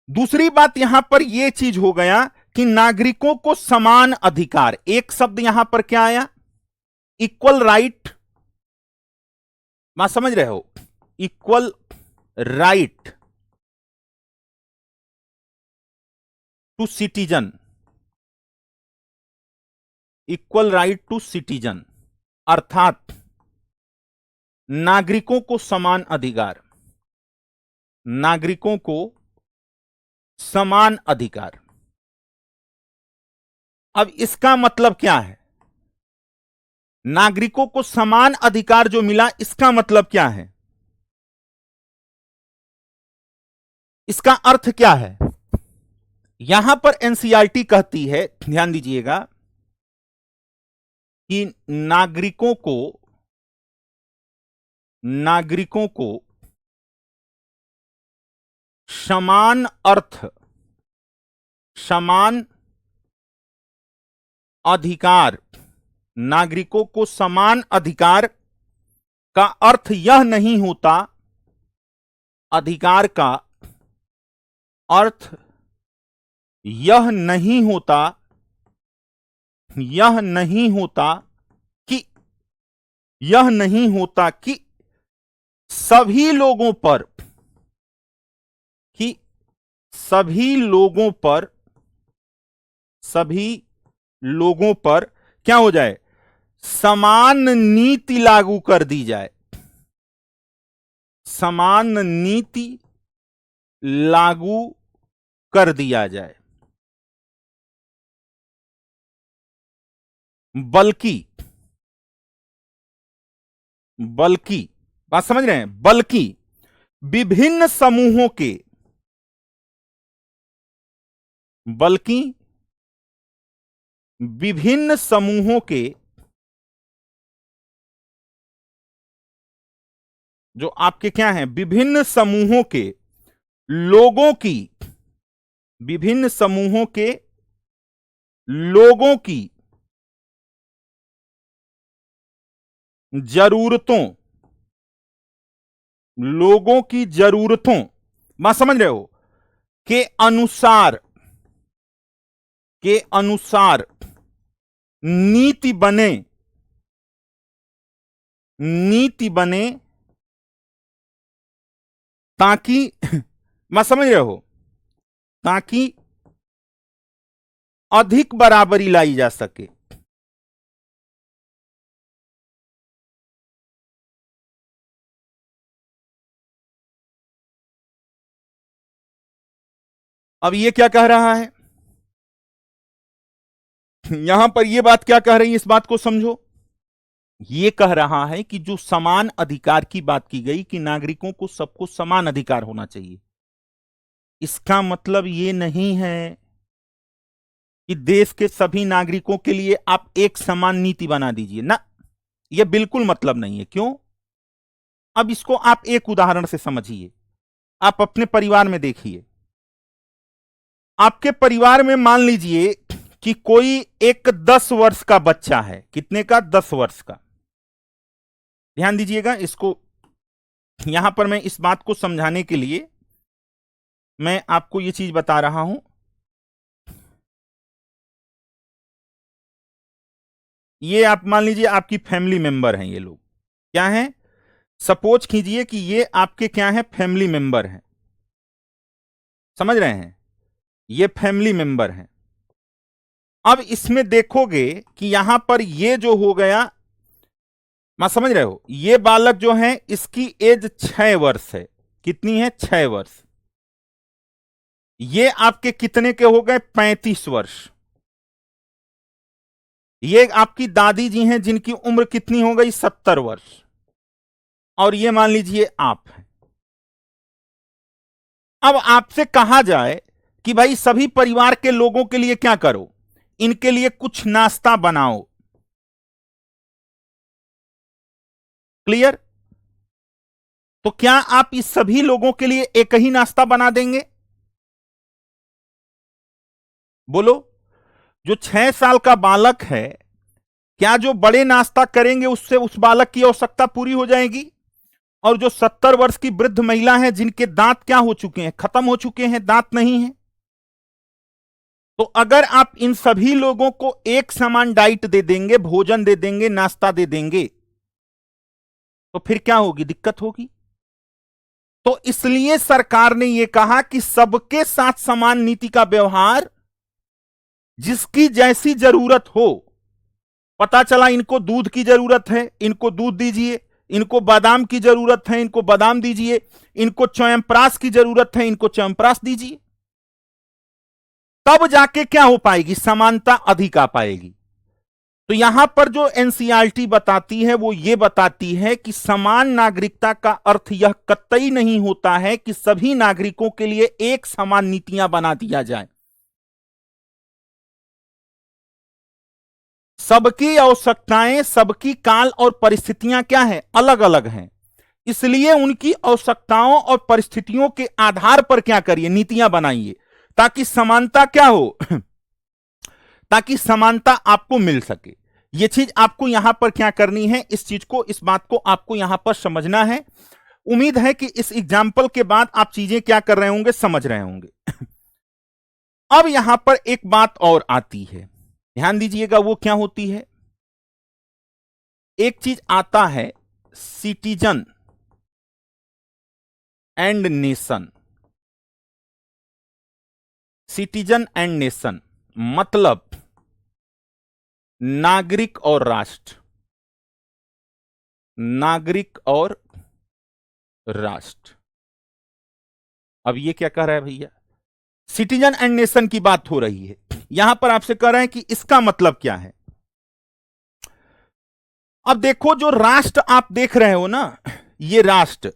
दूसरी बात यहां पर यह चीज हो गया कि नागरिकों को समान अधिकार, एक शब्द यहां पर क्या आया, इक्वल राइट, बात समझ रहे हो, equal right to citizen, equal right to citizen, अर्थात नागरिकों को समान अधिकार, नागरिकों को समान अधिकार। अब इसका मतलब क्या है, नागरिकों को समान अधिकार जो मिला, इसका मतलब क्या है, इसका अर्थ क्या है। यहां पर एनसीईआरटी कहती है, ध्यान दीजिएगा, कि नागरिकों को समान अर्थ, समान अधिकार, नागरिकों को समान अधिकार का अर्थ यह नहीं होता, अधिकार का अर्थ यह नहीं होता, यह नहीं होता कि, यह नहीं होता कि सभी लोगों पर, कि सभी लोगों पर, सभी लोगों पर क्या हो जाए, समान नीति लागू कर दी जाए, समान नीति लागू कर दिया जाए, बल्कि, बल्कि, बात समझ रहे हैं, बल्कि विभिन्न समूहों के, बल्कि विभिन्न समूहों के, जो आपके क्या हैं, विभिन्न समूहों के लोगों की, विभिन्न समूहों के लोगों की जरूरतों, लोगों की जरूरतों, बात समझ रहे हो, के अनुसार, के अनुसार नीति बने, नीति बने, ताकि मैं समझ रहे हो, ताकि अधिक बराबरी लाई जा सके। अब ये क्या कह रहा है यहां पर, ये बात क्या कह रही है, इस बात को समझो। ये कह रहा है कि जो समान अधिकार की बात की गई कि नागरिकों को सबको समान अधिकार होना चाहिए, इसका मतलब ये नहीं है कि देश के सभी नागरिकों के लिए आप एक समान नीति बना दीजिए ना, यह बिल्कुल मतलब नहीं है। क्यों? अब इसको आप एक उदाहरण से समझिए। आप अपने परिवार में देखिए, आपके परिवार में मान लीजिए कि कोई एक 10 वर्ष का बच्चा है। कितने का? 10 वर्ष का। ध्यान दीजिएगा इसको, यहां पर मैं इस बात को समझाने के लिए मैं आपको यह चीज बता रहा हूं। ये आप मान लीजिए आपकी फैमिली मेंबर हैं, ये लोग क्या हैं? सपोज कीजिए कि ये आपके क्या है? फैमिली मेंबर हैं। समझ रहे हैं? ये फैमिली मेंबर हैं। अब इसमें देखोगे कि यहां पर ये जो हो गया, मैं समझ रहे हो, ये बालक जो है इसकी एज 6 वर्ष है। कितनी है? 6 वर्ष। ये आपके कितने के हो गए? 35 वर्ष। ये आपकी दादी जी हैं जिनकी उम्र कितनी हो गई? 70 वर्ष। और ये मान लीजिए आप हैं। अब आपसे कहा जाए कि भाई सभी परिवार के लोगों के लिए क्या करो, इनके लिए कुछ नाश्ता बनाओ। क्लियर? तो क्या आप इस सभी लोगों के लिए एक ही नाश्ता बना देंगे? बोलो। जो 6 साल का बालक है, क्या जो बड़े नाश्ता करेंगे उससे उस बालक की आवश्यकता पूरी हो जाएगी? और जो 70 वर्ष की वृद्ध महिला है जिनके दांत क्या हो चुके हैं? खत्म हो चुके हैं, दांत नहीं है। तो अगर आप इन सभी लोगों को एक समान डाइट दे देंगे, भोजन दे देंगे, नाश्ता दे देंगे, तो फिर क्या होगी? दिक्कत होगी। तो इसलिए सरकार ने यह कहा कि सबके साथ समान नीति का व्यवहार, जिसकी जैसी जरूरत हो। पता चला इनको दूध की जरूरत है, इनको दूध दीजिए। इनको बादाम की जरूरत है, इनको बादाम दीजिए। इनको च्यवनप्राश की जरूरत है, इनको च्यवनप्राश दीजिए। तब जाके क्या हो पाएगी? समानता अधिक आ पाएगी। तो यहां पर जो एनसीईआरटी बताती है वो ये बताती है कि समान नागरिकता का अर्थ यह कतई नहीं होता है कि सभी नागरिकों के लिए एक समान नीतियां बना दिया जाए। सबकी आवश्यकताएं, सबकी काल और परिस्थितियां क्या है? अलग अलग हैं। इसलिए उनकी आवश्यकताओं और परिस्थितियों के आधार पर क्या करिए? नीतियां बनाइए, ताकि समानता क्या हो ताकि समानता आपको मिल सके। यह चीज आपको यहां पर क्या करनी है? इस चीज को, इस बात को आपको यहां पर समझना है। उम्मीद है कि इस एग्जाम्पल के बाद आप चीजें क्या कर रहे होंगे? समझ रहे होंगे। अब यहां पर एक बात और आती है, ध्यान दीजिएगा। वो क्या होती है? एक चीज आता है citizen and nation. Citizen and nation मतलब नागरिक और राष्ट्र। नागरिक और राष्ट्र। अब ये क्या कह रहा है भैया? सिटीजन एंड नेशन की बात हो रही है। यहां पर आपसे कह रहे हैं कि इसका मतलब क्या है। अब देखो, जो राष्ट्र आप देख रहे हो ना, ये राष्ट्र,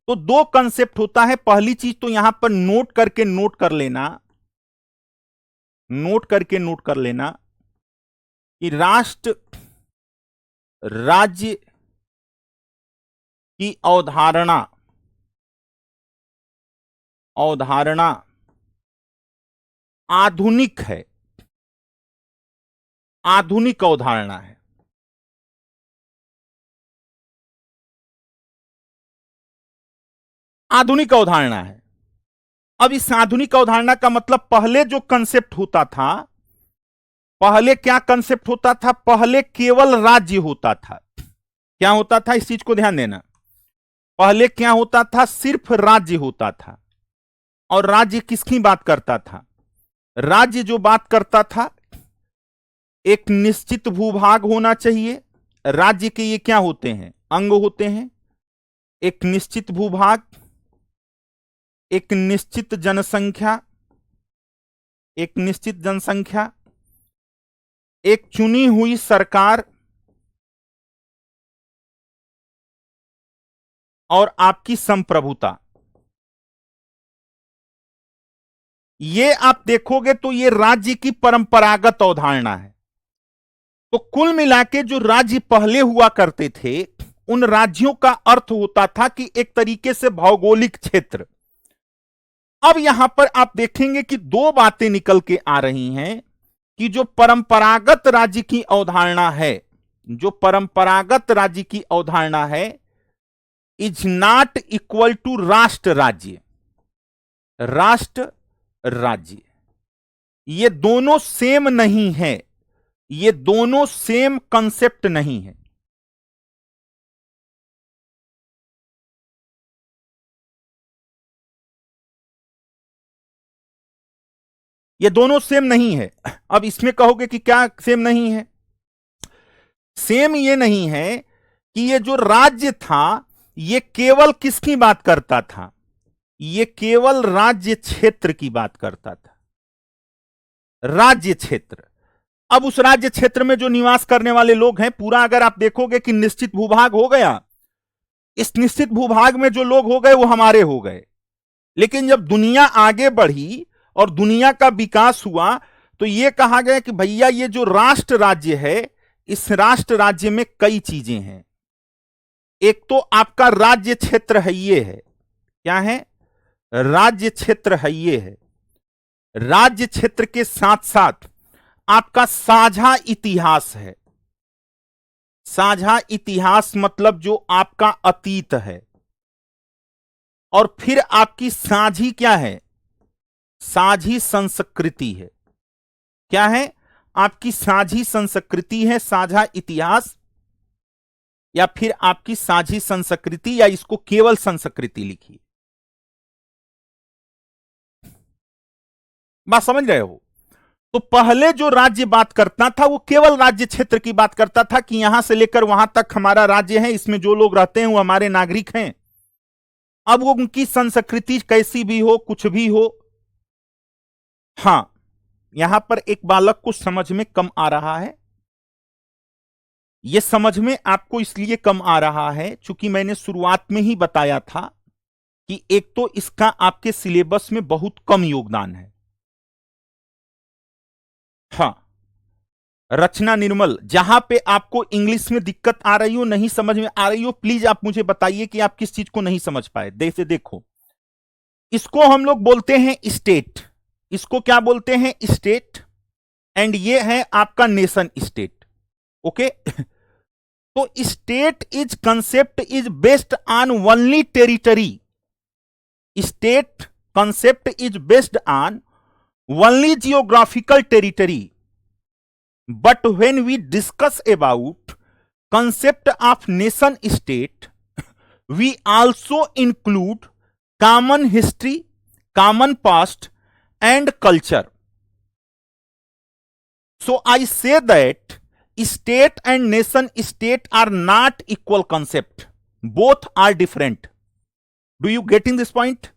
तो दो कंसेप्ट होता है। पहली चीज तो यहां पर नोट करके नोट कर लेना, नोट करके नोट कर लेना कि राष्ट्र राज्य की अवधारणा, अवधारणा आधुनिक है, आधुनिक अवधारणा है। आधुनिक अवधारणा है। अब इस आधुनिक अवधारणा का मतलब, पहले जो कंसेप्ट होता था, पहले क्या कंसेप्ट होता था? पहले केवल राज्य होता था। क्या होता था? इस चीज को ध्यान देना। पहले क्या होता था? सिर्फ राज्य होता था। और राज्य किसकी बात करता था? राज्य जो बात करता था, एक निश्चित भूभाग होना चाहिए। राज्य के ये क्या होते हैं? अंग होते हैं। एक निश्चित भूभाग, एक निश्चित जनसंख्या, एक निश्चित जनसंख्या, एक चुनी हुई सरकार और आपकी संप्रभुता। ये आप देखोगे तो ये राज्य की परंपरागत अवधारणा है। तो कुल मिला के जो राज्य पहले हुआ करते थे, उन राज्यों का अर्थ होता था कि एक तरीके से भौगोलिक क्षेत्र। अब यहां पर आप देखेंगे कि दो बातें निकल के आ रही हैं कि जो परंपरागत राज्य की अवधारणा है, जो परंपरागत राज्य की अवधारणा है, इज नॉट इक्वल टू राष्ट्र राज्य। राष्ट्र राज्य ये दोनों सेम नहीं है, ये दोनों सेम कंसेप्ट नहीं है। ये दोनों सेम नहीं है। अब इसमें कहोगे कि क्या सेम नहीं है? सेम ये नहीं है कि ये जो राज्य था ये केवल किसकी बात करता था? ये केवल राज्य क्षेत्र की बात करता था। राज्य क्षेत्र। अब उस राज्य क्षेत्र में जो निवास करने वाले लोग हैं, पूरा अगर आप देखोगे कि निश्चित भूभाग हो गया, इस निश्चित भूभाग में जो लोग हो गए वो हमारे हो गए। लेकिन जब दुनिया आगे बढ़ी और दुनिया का विकास हुआ तो यह कहा गया कि भैया ये जो राष्ट्र राज्य है, इस राष्ट्र राज्य में कई चीजें हैं। एक तो आपका राज्य क्षेत्र है, ये है क्या है? राज्य क्षेत्र है, ये है। राज्य क्षेत्र के साथ साथ आपका साझा इतिहास है। साझा इतिहास मतलब जो आपका अतीत है। और फिर आपकी साझी क्या है? साझी संस्कृति है। क्या है? आपकी साझी संस्कृति है, साझा इतिहास, या फिर आपकी साझी संस्कृति, या इसको केवल संस्कृति लिखिए। बात समझ रहे हो? तो पहले जो राज्य बात करता था वो केवल राज्य क्षेत्र की बात करता था कि यहां से लेकर वहां तक हमारा राज्य है, इसमें जो लोग रहते हैं वो हमारे नागरिक हैं। अब वो उनकी संस्कृति कैसी भी हो, कुछ भी हो। हां, यहां पर एक बालक को समझ में कम आ रहा है। यह समझ में आपको इसलिए कम आ रहा है चूंकि मैंने शुरुआत में ही बताया था कि एक तो इसका आपके सिलेबस में बहुत कम योगदान है। हां, रचना निर्मल, जहां पे आपको इंग्लिश में दिक्कत आ रही हो, नहीं समझ में आ रही हो, प्लीज आप मुझे बताइए कि आप किस चीज को नहीं समझ पाए। देखो, इसको हम लोग बोलते हैं स्टेट। इसको क्या बोलते हैं? स्टेट। एंड ये है आपका नेशन स्टेट। ओके। तो state is concept is based on only territory. State concept is based on only geographical territory. But when we discuss about concept of nation state, we also include common history, common past and culture. So I say that state and nation state are not equal concept. Both are different. Do you getting this point?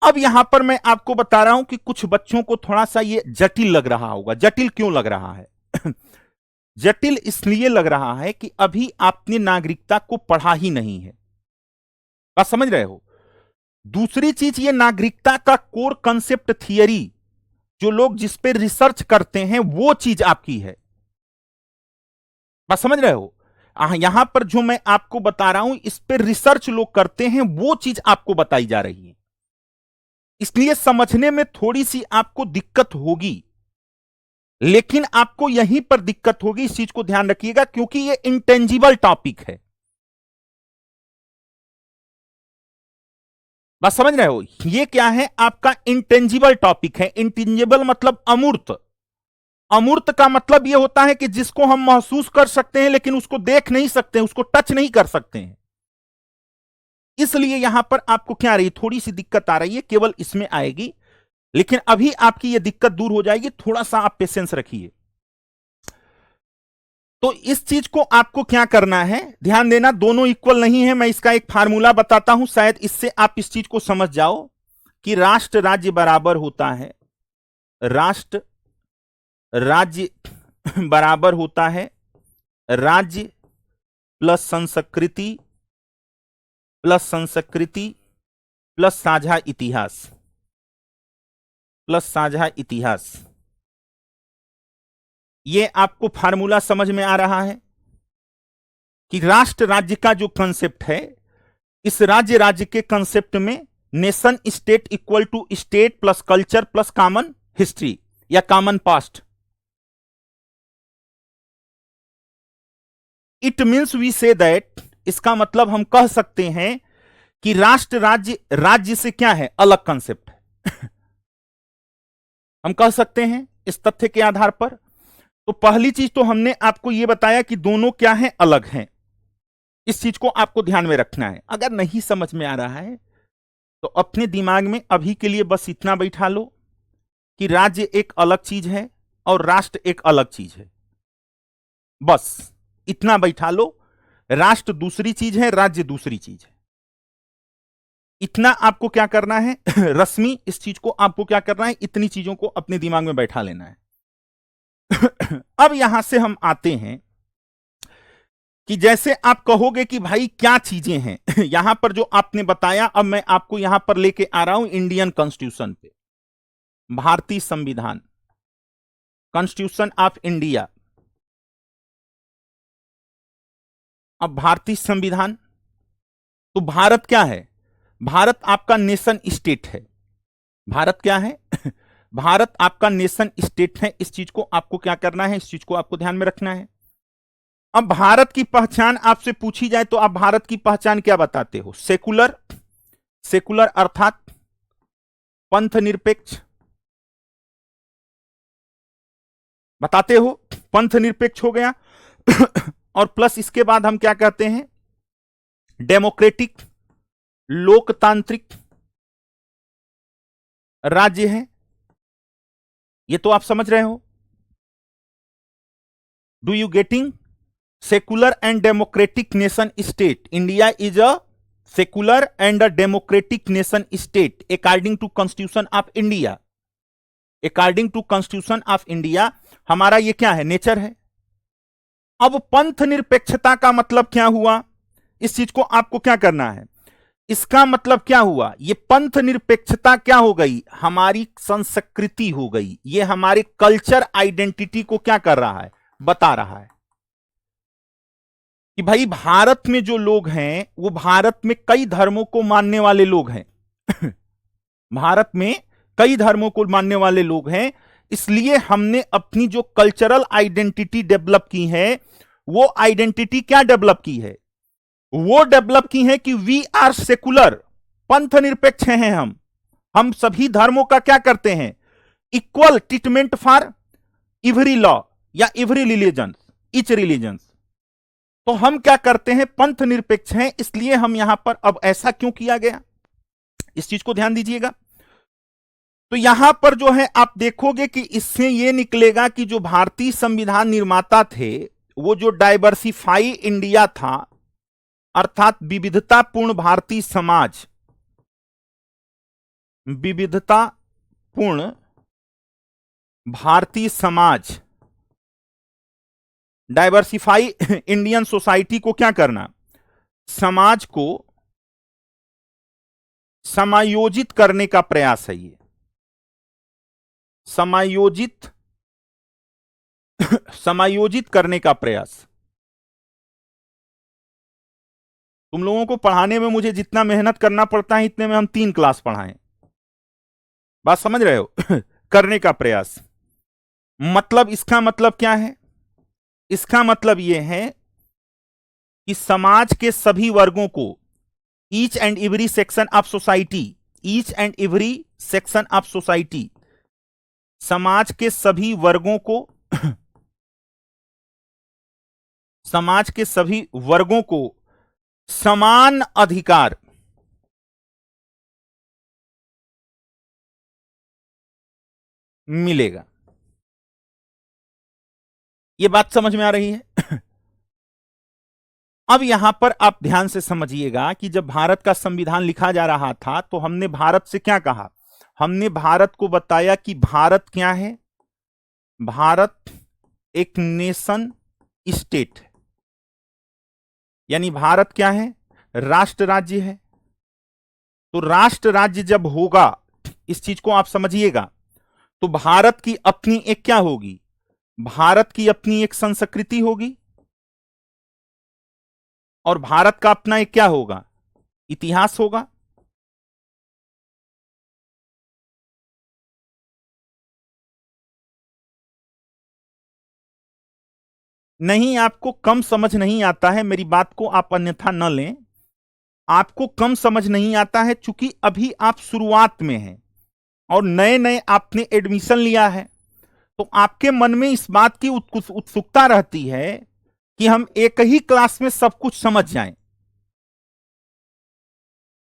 अब यहां पर मैं आपको बता रहा हूं कि कुछ बच्चों को थोड़ा सा ये जटिल लग रहा होगा। जटिल क्यों लग रहा है? जटिल इसलिए लग रहा है कि अभी आपने नागरिकता को पढ़ा ही नहीं है। बात समझ रहे हो? दूसरी चीज, ये नागरिकता का कोर कंसेप्ट थियरी जो लोग जिस पे रिसर्च करते हैं वो चीज आपकी है। बात समझ रहे हो? यहां पर जो मैं आपको बता रहा हूं इस पे रिसर्च लोग करते हैं, वो चीज आपको बताई जा रही है। इसलिए समझने में थोड़ी सी आपको दिक्कत होगी, लेकिन आपको यहीं पर दिक्कत होगी, इस चीज को ध्यान रखिएगा, क्योंकि ये इंटेंजिबल टॉपिक है। बात समझ रहे हो? ये क्या है? आपका इंटेंजिबल टॉपिक है। इंटेंजिबल मतलब अमूर्त। अमूर्त का मतलब यह होता है कि जिसको हम महसूस कर सकते हैं लेकिन उसको देख नहीं सकते, उसको टच नहीं कर सकते हैं। इसलिए यहां पर आपको क्या आ रही है? थोड़ी सी दिक्कत आ रही है, केवल इसमें आएगी लेकिन अभी आपकी यह दिक्कत दूर हो जाएगी, थोड़ा सा आप पेशेंस रखिए। तो इस चीज को आपको क्या करना है, ध्यान देना, दोनों इक्वल नहीं है। मैं इसका एक फार्मूला बताता हूं, शायद इससे आप इस चीज को समझ जाओ कि राष्ट्र राज्य बराबर होता है, राष्ट्र राज्य बराबर होता है राज्य प्लस संस्कृति प्लस संस्कृति प्लस साझा इतिहास प्लस साझा इतिहास। यह आपको फार्मूला समझ में आ रहा है कि राष्ट्र राज्य का जो कंसेप्ट है, इस राज्य राज्य के कंसेप्ट में nation state equal to state plus culture plus common history या common past. It means we say that, इसका मतलब हम कह सकते हैं कि राष्ट्र राज्य राज्य से क्या है, अलग कंसेप्ट है। हम कह सकते हैं इस तथ्य के आधार पर। तो पहली चीज तो हमने आपको यह बताया कि दोनों क्या है, अलग हैं। इस चीज को आपको ध्यान में रखना है। अगर नहीं समझ में आ रहा है तो अपने दिमाग में अभी के लिए बस इतना बैठा लो कि राज्य एक अलग चीज है और राष्ट्र एक अलग चीज है। बस इतना बैठा लो, राष्ट्र दूसरी चीज है, राज्य दूसरी चीज है। इतना आपको क्या करना है रश्मि, इस चीज को आपको क्या करना है, इतनी चीजों को अपने दिमाग में बैठा लेना है। अब यहां से हम आते हैं कि जैसे आप कहोगे कि भाई क्या चीजें हैं यहां पर जो आपने बताया, अब मैं आपको यहां पर लेके आ रहा हूं इंडियन कॉन्स्टिट्यूशन पे, भारतीय संविधान, कॉन्स्टिट्यूशन ऑफ इंडिया। अब भारतीय संविधान, तो भारत क्या है, भारत आपका नेशन स्टेट है। भारत क्या है भारत आपका नेशन स्टेट है। इस चीज को आपको क्या करना है, इस चीज को आपको ध्यान में रखना है। अब भारत की पहचान आपसे पूछी जाए तो आप भारत की पहचान क्या बताते हो, सेकुलर, सेकुलर अर्थात पंथ निरपेक्ष बताते हो, पंथ निरपेक्ष हो गया। और प्लस इसके बाद हम क्या कहते हैं, डेमोक्रेटिक, लोकतांत्रिक राज्य है। ये तो आप समझ रहे हो, do you getting, secular and democratic nation state. India is a secular and a democratic nation state according to Constitution of India. According to Constitution of India हमारा ये क्या है, नेचर है। अब पंथ निरपेक्षता का मतलब क्या हुआ, इस चीज को आपको क्या करना है, इसका मतलब क्या हुआ, ये पंथ निरपेक्षता क्या हो गई, हमारी संस्कृति हो गई। ये हमारे कल्चर आइडेंटिटी को क्या कर रहा है, बता रहा है कि भाई भारत में जो लोग हैं वो भारत में कई धर्मों को मानने वाले लोग हैं। भारत में कई धर्मों को मानने वाले लोग हैं, इसलिए हमने अपनी जो कल्चरल आइडेंटिटी डेवलप की है, वो आइडेंटिटी क्या डेवलप की है, वो डेवलप की है कि वी आर सेकुलर, पंथ निरपेक्ष हैं हम सभी धर्मों का क्या करते हैं, equal treatment for every law या एवरी रिलीजन, ईच रिलीजन। तो हम क्या करते हैं, पंथ निरपेक्ष हैं, इसलिए हम यहां पर, अब ऐसा क्यों किया गया, इस चीज को ध्यान दीजिएगा। तो यहां पर जो है आप देखोगे कि इससे यह निकलेगा कि जो भारतीय संविधान निर्माता थे, वो जो डाइवर्सिफाई इंडिया था, अर्थात विविधतापूर्ण भारतीय समाज, विविधतापूर्ण Bharatiya Samaj, diversify Indian society को क्या करना, समाज को समायोजित करने का प्रयास है। ये समायोजित समायोजित करने का प्रयास। तुम लोगों को पढ़ाने में मुझे जितना मेहनत करना पड़ता है, इतने में हम 3 क्लास पढ़ाएं। बात समझ रहे हो करने का प्रयास, मतलब इसका मतलब क्या है, इसका मतलब यह है कि समाज के सभी वर्गों को, each and every section of society, each and every section of society, समाज के सभी वर्गों को समाज के सभी वर्गों को समान अधिकार, मिलेगा। ये बात समझ में आ रही है? अब यहां पर आप ध्यान से समझिएगा कि जब भारत का संविधान लिखा जा रहा था तो हमने भारत से क्या कहा? हमने भारत को बताया कि भारत क्या है? भारत एक नेशन स्टेट है, यानी भारत क्या है? राष्ट्र राज्य है। तो राष्ट्र राज्य जब होगा, इस चीज को आप समझिएगा, तो भारत की अपनी एक क्या होगी? भारत की अपनी एक संस्कृति होगी और भारत का अपना एक क्या होगा? इतिहास होगा। नहीं, आपको कम समझ नहीं आता है, मेरी बात को आप अन्यथा न लें। आपको कम समझ नहीं आता है चूंकि अभी आप शुरुआत में हैं और नए नए आपने एडमिशन लिया है, तो आपके मन में इस बात की उत्सुकता रहती है कि हम एक ही क्लास में सब कुछ समझ जाएं,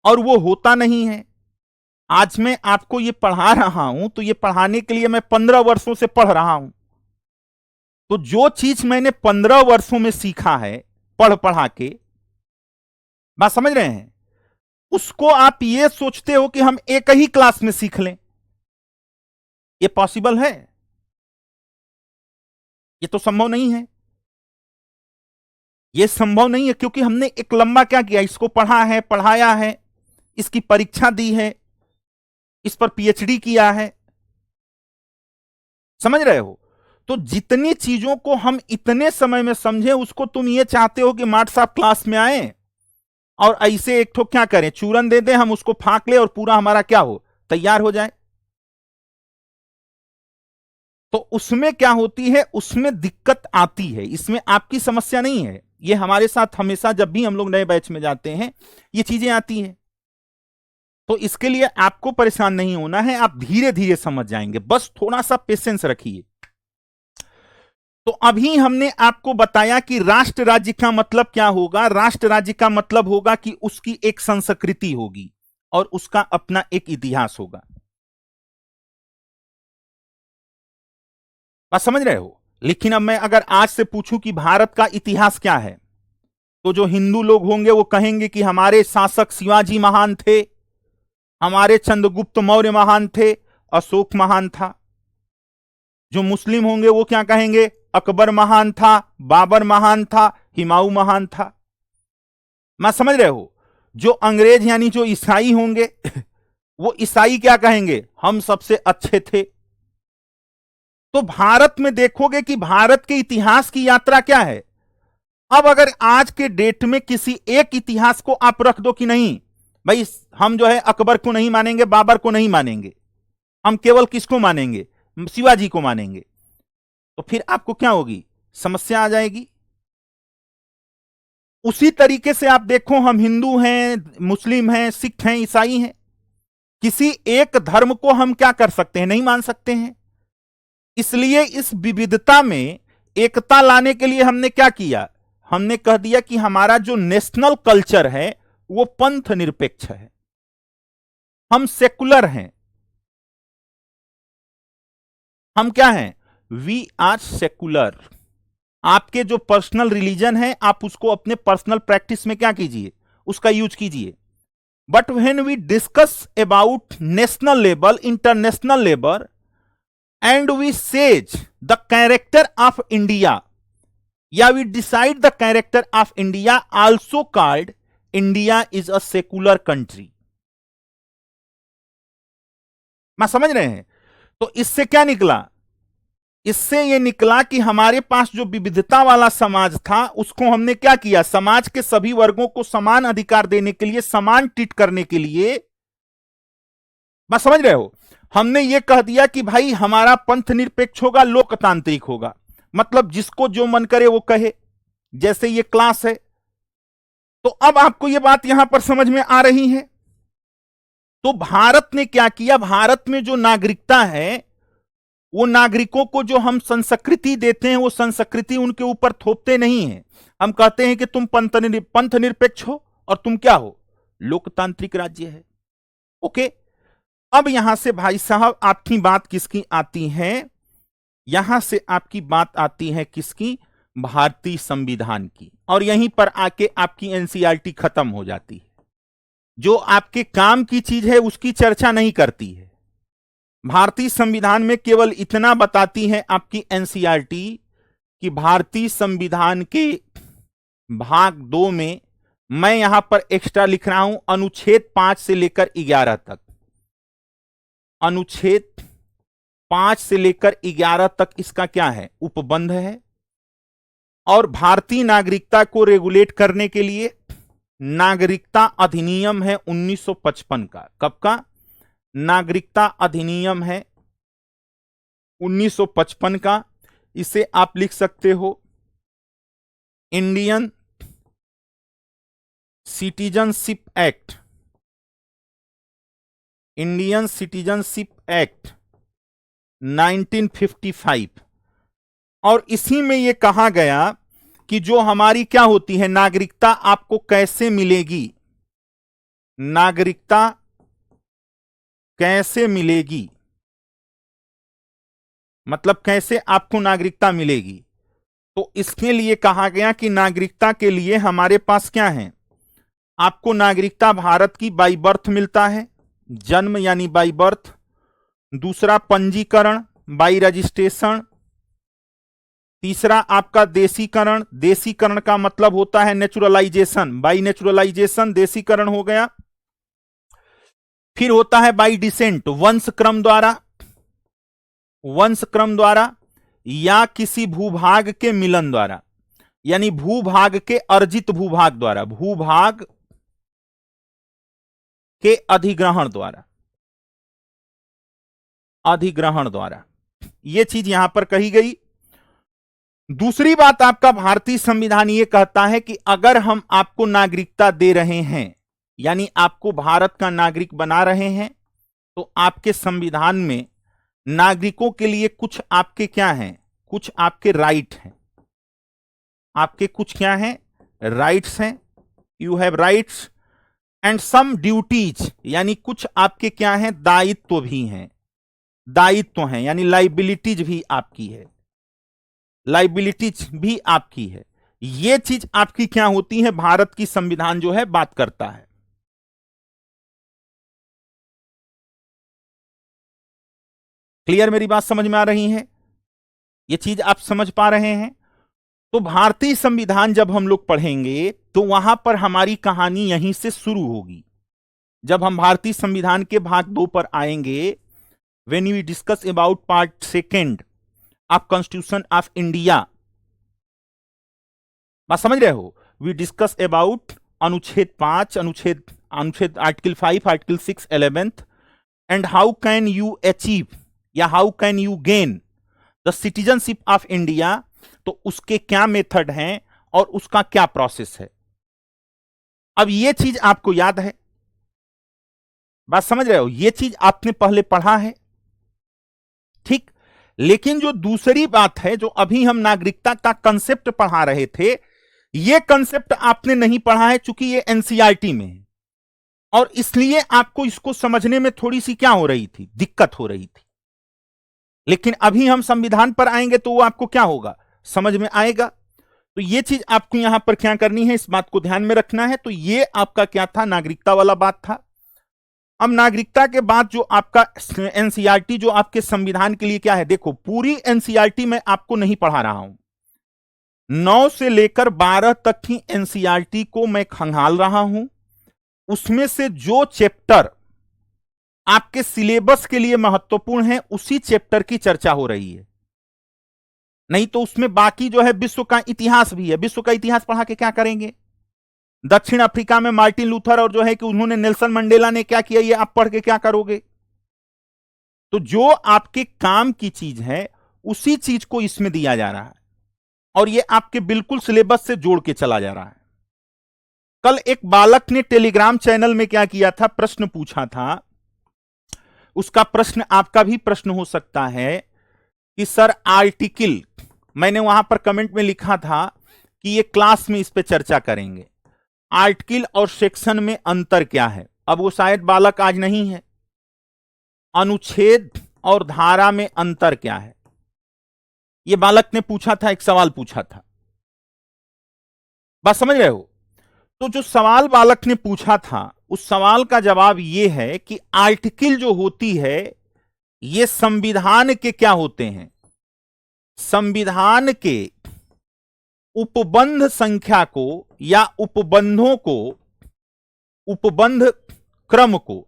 और वो होता नहीं है। आज मैं आपको ये पढ़ा रहा हूं तो ये पढ़ाने के लिए मैं 15 वर्षों से पढ़ रहा हूं। तो जो चीज मैंने 15 वर्षों में सीखा है पढ़ पढ़ा के, बात समझ रहे हैं, उसको आप ये सोचते हो कि हम एक ही क्लास में सीख लें। ये पॉसिबल है? ये तो संभव नहीं है। ये संभव नहीं है क्योंकि हमने एक लंबा क्या किया, इसको पढ़ा है, पढ़ाया है, इसकी परीक्षा दी है, इस पर पीएचडी किया है। समझ रहे हो? तो जितनी चीजों को हम इतने समय में समझे, उसको तुम ये चाहते हो कि मार्ट साहब क्लास में आए और ऐसे एक ठो क्या करें, चूरन दे दें, हम उसको फांक ले और पूरा हमारा क्या हो, तैयार हो जाए। तो उसमें क्या होती है, उसमें दिक्कत आती है। इसमें आपकी समस्या नहीं है, ये हमारे साथ हमेशा जब भी हम लोग नए बैच में जाते हैं ये चीजें आती हैं। तो इसके लिए आपको परेशान नहीं होना है, आप धीरे धीरे समझ जाएंगे, बस थोड़ा सा पेशेंस रखिए। तो अभी हमने आपको बताया कि राष्ट्र राज्य का मतलब क्या होगा। राष्ट्र राज्य का मतलब होगा कि उसकी एक संस्कृति होगी और उसका अपना एक इतिहास होगा। बात समझ रहे हो? लेकिन अब मैं अगर आज से पूछूं कि भारत का इतिहास क्या है, तो जो हिंदू लोग होंगे वो कहेंगे कि हमारे शासक शिवाजी महान थे, हमारे चंद्रगुप्त मौर्य महान थे, अशोक महान था। जो मुस्लिम होंगे वो क्या कहेंगे, अकबर महान था, बाबर महान था, हुमायूं महान था। मैं समझ रहे हो? जो अंग्रेज यानी जो ईसाई होंगे वो ईसाई क्या कहेंगे, हम सबसे अच्छे थे। तो भारत में देखोगे कि भारत के इतिहास की यात्रा क्या है। अब अगर आज के डेट में किसी एक इतिहास को आप रख दो कि नहीं भाई, हम जो है अकबर को नहीं मानेंगे, बाबर को नहीं मानेंगे, हम केवल किसको मानेंगे, शिवाजी को मानेंगे, तो फिर आपको क्या होगी, समस्या आ जाएगी। उसी तरीके से आप देखो, हम हिंदू हैं, मुस्लिम हैं, सिख हैं, ईसाई हैं, किसी एक धर्म को हम क्या कर सकते हैं, नहीं मान सकते हैं। इसलिए इस विविधता में एकता लाने के लिए हमने क्या किया, हमने कह दिया कि हमारा जो नेशनल कल्चर है वो पंथ निरपेक्ष है, हम सेकुलर हैं। हम क्या हैं, वी आर सेकुलर। आपके जो पर्सनल रिलीजन है आप उसको अपने पर्सनल प्रैक्टिस में क्या कीजिए, उसका यूज कीजिए। But when we discuss about national level, international level, and we says the character of India, या we decide the character of India, also called India is a secular country. मैं समझ रहे हैं? तो इससे क्या निकला, इससे यह निकला कि हमारे पास जो विविधता वाला समाज था उसको हमने क्या किया, समाज के सभी वर्गों को समान अधिकार देने के लिए, समान ट्रीट करने के लिए, बात समझ रहे हो, हमने ये कह दिया कि भाई हमारा पंथ निरपेक्ष होगा, लोकतांत्रिक होगा। मतलब जिसको जो मन करे वो कहे, जैसे ये क्लास है। तो अब आपको ये बात यहां पर समझ में आ रही है। तो भारत ने क्या किया, भारत में जो नागरिकता है वो नागरिकों को जो हम संस्कृति देते हैं वो संस्कृति उनके ऊपर थोपते नहीं है। हम कहते हैं कि तुम पंथ निरपेक्ष हो और तुम क्या हो, लोकतांत्रिक राज्य है। ओके। अब यहां से भाई साहब आपकी बात किसकी आती है, यहां से आपकी बात आती है किसकी, भारतीय संविधान की। और यहीं पर आके आपकी एनसीईआरटी खत्म हो जाती है। जो आपके काम की चीज है उसकी चर्चा नहीं करती है। भारतीय संविधान में केवल इतना बताती है आपकी एनसीईआरटी कि भारतीय संविधान के भाग 2 में, मैं यहां पर एक्स्ट्रा लिख रहा हूं, अनुच्छेद 5 से लेकर 11 तक, अनुच्छेद 5 से लेकर 11 तक इसका क्या है, उपबंध है। और भारतीय नागरिकता को रेगुलेट करने के लिए नागरिकता अधिनियम है 1955 का। कब का? नागरिकता अधिनियम है 1955 का। इसे आप लिख सकते हो Indian citizenship act, Indian citizenship act 1955। और इसी में यह कहा गया कि जो हमारी क्या होती है नागरिकता, आपको कैसे मिलेगी, नागरिकता कैसे मिलेगी, मतलब कैसे आपको नागरिकता मिलेगी। तो इसके लिए कहा गया कि नागरिकता के लिए हमारे पास क्या है, आपको नागरिकता भारत की बाई बर्थ मिलता है, जन्म यानी बाई बर्थ। दूसरा पंजीकरण, बाई रजिस्ट्रेशन। तीसरा आपका देशीकरण, देशीकरण का मतलब होता है नेचुरलाइजेशन, बाई नेचुरलाइजेशन देशीकरण हो गया। फिर होता है बाई डिसेंट, वंश क्रम द्वारा, वंश क्रम द्वारा या किसी भूभाग के मिलन द्वारा, यानी भूभाग के अर्जित भूभाग द्वारा, भूभाग के अधिग्रहण द्वारा, अधिग्रहण द्वारा, यह चीज यहां पर कही गई। दूसरी बात, आपका भारतीय संविधान यह कहता है कि अगर हम आपको नागरिकता दे रहे हैं, यानी आपको भारत का नागरिक बना रहे हैं, तो आपके संविधान में नागरिकों के लिए कुछ आपके क्या हैं, कुछ आपके राइट हैं, आपके कुछ क्या हैं, राइट्स हैं। You have rights and some duties, यानी कुछ आपके क्या हैं, दायित्व भी हैं, दायित्व हैं, यानी लाइबिलिटीज भी आपकी है, लाइबिलिटीज भी आपकी है। यह चीज आपकी क्या होती है, भारत की संविधान जो है बात करता है। क्लियर, मेरी बात समझ में आ रही है, यह चीज आप समझ पा रहे हैं। तो भारतीय संविधान जब हम लोग पढ़ेंगे तो वहां पर हमारी कहानी यहीं से शुरू होगी। जब हम भारतीय संविधान के भाग 2 पर आएंगे, when we discuss about part 2 of constitution of India, बात समझ रहे हो, वी डिस्कस अबाउट अनुच्छेद 5, अनुच्छेद article 5, article 6, 11th, and how can you achieve या how can you gain the citizenship of India, तो उसके क्या मेथड हैं और उसका क्या प्रोसेस है। अब यह चीज आपको याद है, बात समझ रहे हो, यह चीज आपने पहले पढ़ा है, ठीक। लेकिन जो दूसरी बात है, जो अभी हम नागरिकता का कंसेप्ट पढ़ा रहे थे, यह कंसेप्ट आपने नहीं पढ़ा है, चूंकि यह एनसीईआरटी में है, और इसलिए आपको इसको समझने में थोड़ी सी क्या हो रही थी, दिक्कत हो रही थी। लेकिन अभी हम संविधान पर आएंगे तो वो आपको क्या होगा, समझ में आएगा। तो ये चीज आपको यहां पर क्या करनी है, इस बात को ध्यान में रखना है। तो ये आपका क्या था, नागरिकता वाला बात था। अब नागरिकता के बाद जो आपका एनसीईआरटी जो आपके संविधान के लिए क्या है, देखो पूरी एनसीईआरटी मैं आपको नहीं पढ़ा रहा हूं, 9 से लेकर 12 तक की एनसीईआरटी को मैं खंगाल रहा हूं। उसमें से जो चैप्टर आपके सिलेबस के लिए महत्वपूर्ण है, उसी चैप्टर की चर्चा हो रही है। नहीं तो उसमें बाकी जो है विश्व का इतिहास भी है, विश्व का इतिहास पढ़ा के क्या करेंगे। दक्षिण अफ्रीका में मार्टिन लूथर और जो है कि उन्होंने नेल्सन मंडेला ने क्या किया, ये आप पढ़ के क्या करोगे। तो जो आपके काम की चीज है उसी चीज को इसमें दिया जा रहा है, और ये आपके बिल्कुल सिलेबस से जोड़ के चला जा रहा है। कल एक बालक ने टेलीग्राम चैनल में क्या किया था, प्रश्न पूछा था। उसका प्रश्न आपका भी प्रश्न हो सकता है कि सर आर्टिकल, मैंने वहां पर कमेंट में लिखा था कि ये क्लास में इस पे चर्चा करेंगे, आर्टिकल और सेक्शन में अंतर क्या है। अब वो शायद बालक आज नहीं है, अनुच्छेद और धारा में अंतर क्या है? यह बालक ने पूछा था, एक सवाल पूछा था। बात समझ रहे हो? तो जो सवाल बालक ने पूछा था उस सवाल का जवाब यह है कि आर्टिकल जो होती है ये संविधान के क्या होते हैं? संविधान के उपबंध संख्या को या उपबंधों को, उपबंध क्रम को,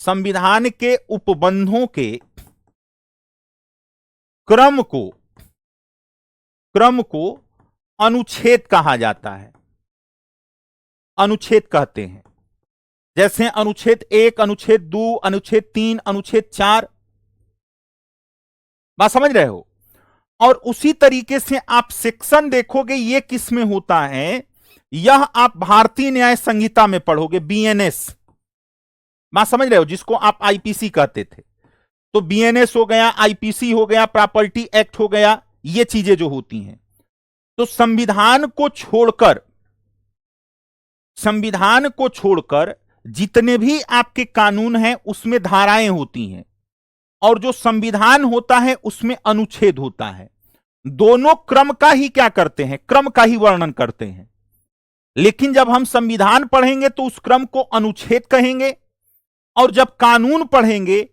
संविधान के उपबंधों के क्रम को अनुच्छेद कहा जाता है। अनुच्छेद कहते हैं। जैसे अनुच्छेद 1, अनुच्छेद 2, अनुच्छेद 3, अनुच्छेद 4। बात समझ रहे हो? और उसी तरीके से आप सेक्शन देखोगे, ये किस में होता है? यह आप भारतीय न्याय संहिता में पढ़ोगे, बीएनएस। बात समझ रहे हो? जिसको आप आईपीसी कहते थे। तो बीएनएस हो गया, आईपीसी हो गया, प्रॉपर्टी एक्ट हो गया, ये चीजें जो होती हैं। तो संविधान को छोड़कर जितने भी आपके कानून हैं उसमें धाराएं होती हैं, और जो संविधान होता है उसमें अनुच्छेद होता है। दोनों क्रम का ही क्या करते हैं? क्रम का ही वर्णन करते हैं। लेकिन जब हम संविधान पढ़ेंगे तो उस क्रम को अनुच्छेद कहेंगे, और जब कानून पढ़ेंगे,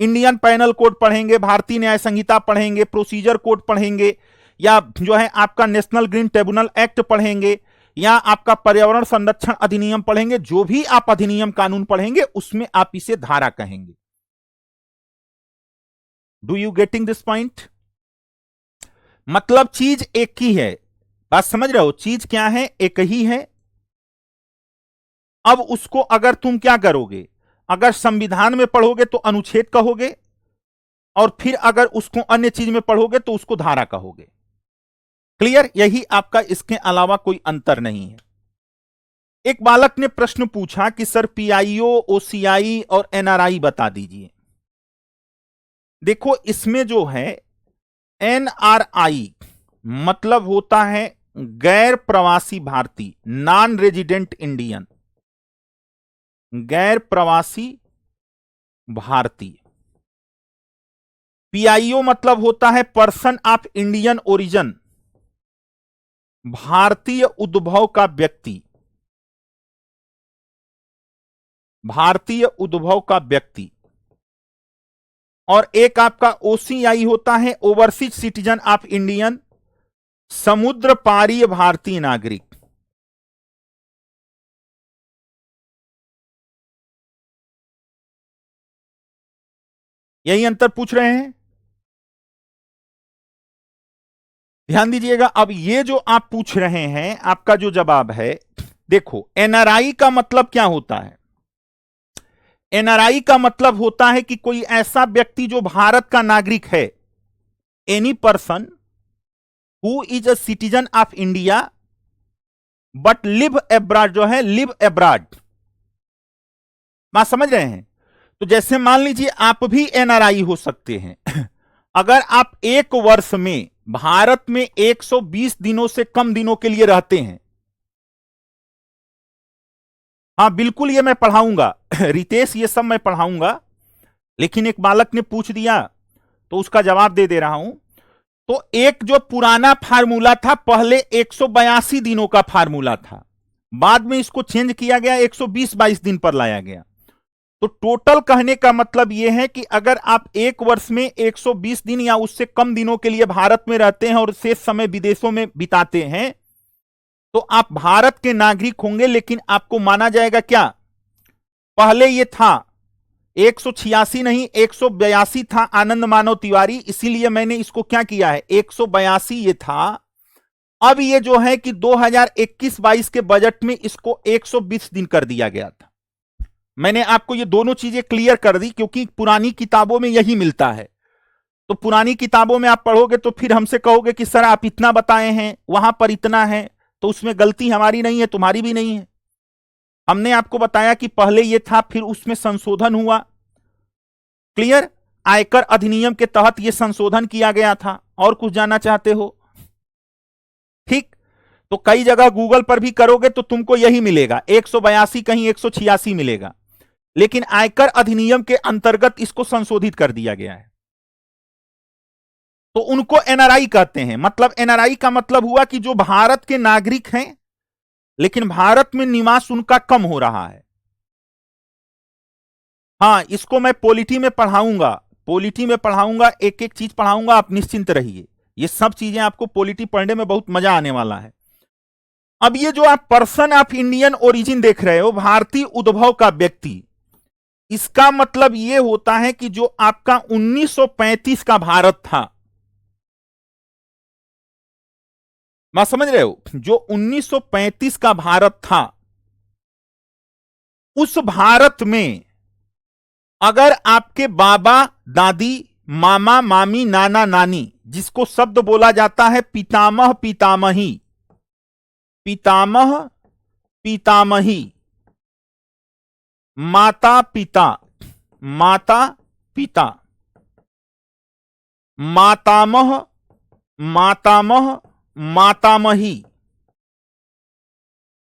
इंडियन पैनल कोड पढ़ेंगे, भारतीय न्याय संहिता पढ़ेंगे, प्रोसीजर कोड पढ़ेंगे, या जो है आपका नेशनल ग्रीन ट्रिब्यूनल एक्ट पढ़ेंगे, या आपका पर्यावरण संरक्षण अधिनियम पढ़ेंगे, जो भी आप अधिनियम कानून पढ़ेंगे उसमें आप इसे धारा कहेंगे। Do you getting this point? मतलब चीज एक ही है। बात समझ रहे हो? चीज क्या है? एक ही है। अब उसको अगर तुम क्या करोगे, अगर संविधान में पढ़ोगे तो अनुच्छेद कहोगे, और फिर अगर उसको अन्य चीज में पढ़ोगे तो उसको धारा कहोगे। क्लियर? यही आपका, इसके अलावा कोई अंतर नहीं है। एक बालक ने प्रश्न पूछा कि सर पीआईओ, ओसीआई और एनआरआई बता दीजिए। देखो इसमें जो है एनआरआई मतलब होता है गैर प्रवासी भारतीय, नॉन रेजिडेंट इंडियन, गैर प्रवासी भारतीय। पीआईओ मतलब होता है पर्सन ऑफ इंडियन ओरिजिन, भारतीय उद्भव का व्यक्ति, भारतीय उद्भव का व्यक्ति। और एक आपका ओसीआई होता है ओवरसीज सिटीजन ऑफ इंडियन, समुद्र पारीय भारतीय नागरिक। यही अंतर पूछ रहे हैं, ध्यान दीजिएगा। अब ये जो आप पूछ रहे हैं, आपका जो जवाब है, देखो एनआरआई का मतलब क्या होता है? एनआरआई का मतलब होता है कि कोई ऐसा व्यक्ति जो भारत का नागरिक है, any person who is a citizen of India but live abroad, जो है लिव एब्रॉड। बात समझ रहे हैं? तो जैसे मान लीजिए आप भी एनआरआई हो सकते हैं अगर आप एक वर्ष में भारत में 120 दिनों से कम दिनों के लिए रहते हैं। हाँ बिल्कुल, ये मैं पढ़ाऊंगा रितेश, ये सब मैं पढ़ाऊंगा, लेकिन एक बालक ने पूछ दिया तो उसका जवाब दे दे रहा हूं। तो एक जो पुराना फार्मूला था, पहले 182 दिनों का फार्मूला था, बाद में इसको चेंज किया गया, 120-22 दिन पर लाया गया। तो टोटल कहने का मतलब यह है कि अगर आप एक वर्ष में 120 दिन या उससे कम दिनों के लिए भारत में रहते हैं और शेष समय विदेशों में बिताते हैं, तो आप भारत के नागरिक होंगे। लेकिन आपको माना जाएगा क्या? पहले यह था 186 नहीं, 182 था आनंद मानव तिवारी, इसीलिए मैंने इसको क्या किया है, 182 ये था। अब ये जो है कि 2021-22 के बजट में इसको 120 दिन कर दिया गया था। मैंने आपको ये दोनों चीजें क्लियर कर दी, क्योंकि पुरानी किताबों में यही मिलता है। तो पुरानी किताबों में आप पढ़ोगे तो फिर हमसे कहोगे कि सर आप इतना बताए हैं, वहां पर इतना है, तो उसमें गलती हमारी नहीं है, तुम्हारी भी नहीं है। हमने आपको बताया कि पहले यह था, फिर उसमें संशोधन हुआ। क्लियर? आयकर अधिनियम के तहत यह संशोधन किया गया था। और कुछ जानना चाहते हो? ठीक, तो कई जगह गूगल पर भी करोगे तो तुमको यही मिलेगा, 182 कहीं 186 मिलेगा। लेकिन आयकर अधिनियम के अंतर्गत इसको संशोधित कर दिया गया है। तो उनको एनआरआई कहते हैं। मतलब एनआरआई का मतलब हुआ कि जो भारत के नागरिक हैं लेकिन भारत में निवास उनका कम हो रहा है। हाँ, इसको मैं पॉलिटी में पढ़ाऊंगा, एक एक चीज पढ़ाऊंगा, आप निश्चिंत रहिए। ये सब चीजें आपको पॉलिटी पढ़ने में बहुत मजा आने वाला है। अब ये जो आप पर्सन ऑफ इंडियन ओरिजिन देख रहे हो, भारतीय उद्भव का व्यक्ति, इसका मतलब ये होता है कि जो आपका 1935 का भारत था, मैं समझ रहे हो, जो 1935 का भारत था, उस भारत में अगर आपके बाबा दादी, मामा मामी, नाना नानी, जिसको शब्द बोला जाता है पितामह पितामही, पितामह पितामही, माता पिता, माता पिता, मातामह मातामह, मातामही,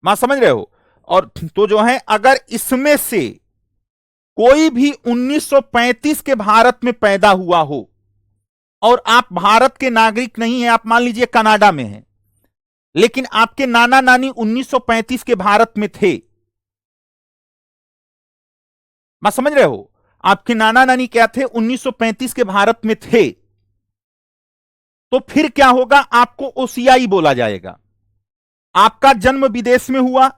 मैं समझ रहे हो। और तो जो है, अगर इसमें से कोई भी 1935 के भारत में पैदा हुआ हो और आप भारत के नागरिक नहीं हैं, आप मान लीजिए कनाडा में हैं, लेकिन आपके नाना नानी 1935 के भारत में थे, मैं समझ रहे हो, आपके नाना नानी क्या थे, 1935 के भारत में थे, तो फिर क्या होगा, आपको ओसीआई बोला जाएगा। आपका जन्म विदेश में हुआ,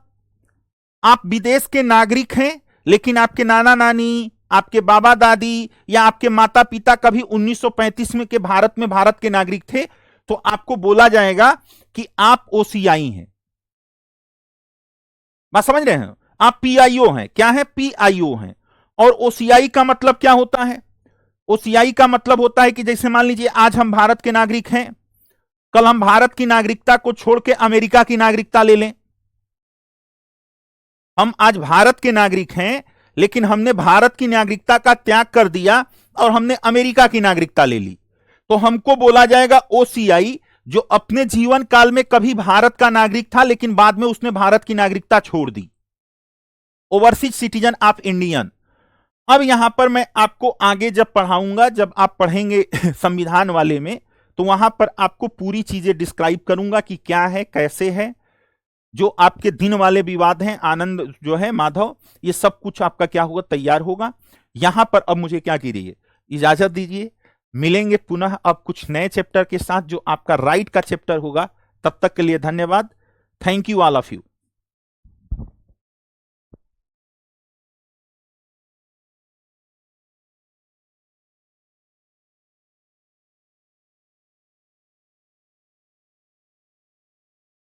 आप विदेश के नागरिक हैं, लेकिन आपके नाना नानी, आपके बाबा दादी या आपके माता पिता कभी 1935 में के भारत के नागरिक थे, तो आपको बोला जाएगा कि आप ओसीआई हैं। बात समझ रहे हैं? आप पीआईओ हैं। क्या है? पीआईओ हैं। और ओसीआई का मतलब क्या होता है? ओसीआई का मतलब होता है कि जैसे मान लीजिए आज हम भारत के नागरिक हैं, कल हम भारत की नागरिकता को छोड़ के अमेरिका की नागरिकता ले लें। हम आज भारत के नागरिक हैं, लेकिन हमने भारत की नागरिकता का त्याग कर दिया और हमने अमेरिका की नागरिकता ले ली, तो हमको बोला जाएगा ओसीआई, जो अपने जीवन काल में कभी भारत का नागरिक था लेकिन बाद में उसने भारत की नागरिकता छोड़ दी, ओवरसीज सिटीजन ऑफ इंडियन। अब यहां पर मैं आपको आगे जब पढ़ाऊंगा, जब आप पढ़ेंगे संविधान वाले में, तो वहां पर आपको पूरी चीजें डिस्क्राइब करूंगा कि क्या है, कैसे है। जो आपके दिन वाले विवाद हैं, आनंद जो है, माधव, ये सब कुछ आपका क्या होगा, तैयार होगा। यहां पर अब मुझे क्या कीजिए, इजाजत दीजिए। मिलेंगे पुनः अब कुछ नए चैप्टर के साथ, जो आपका राइट का चैप्टर होगा। तब तक के लिए धन्यवाद। Thank you all of you.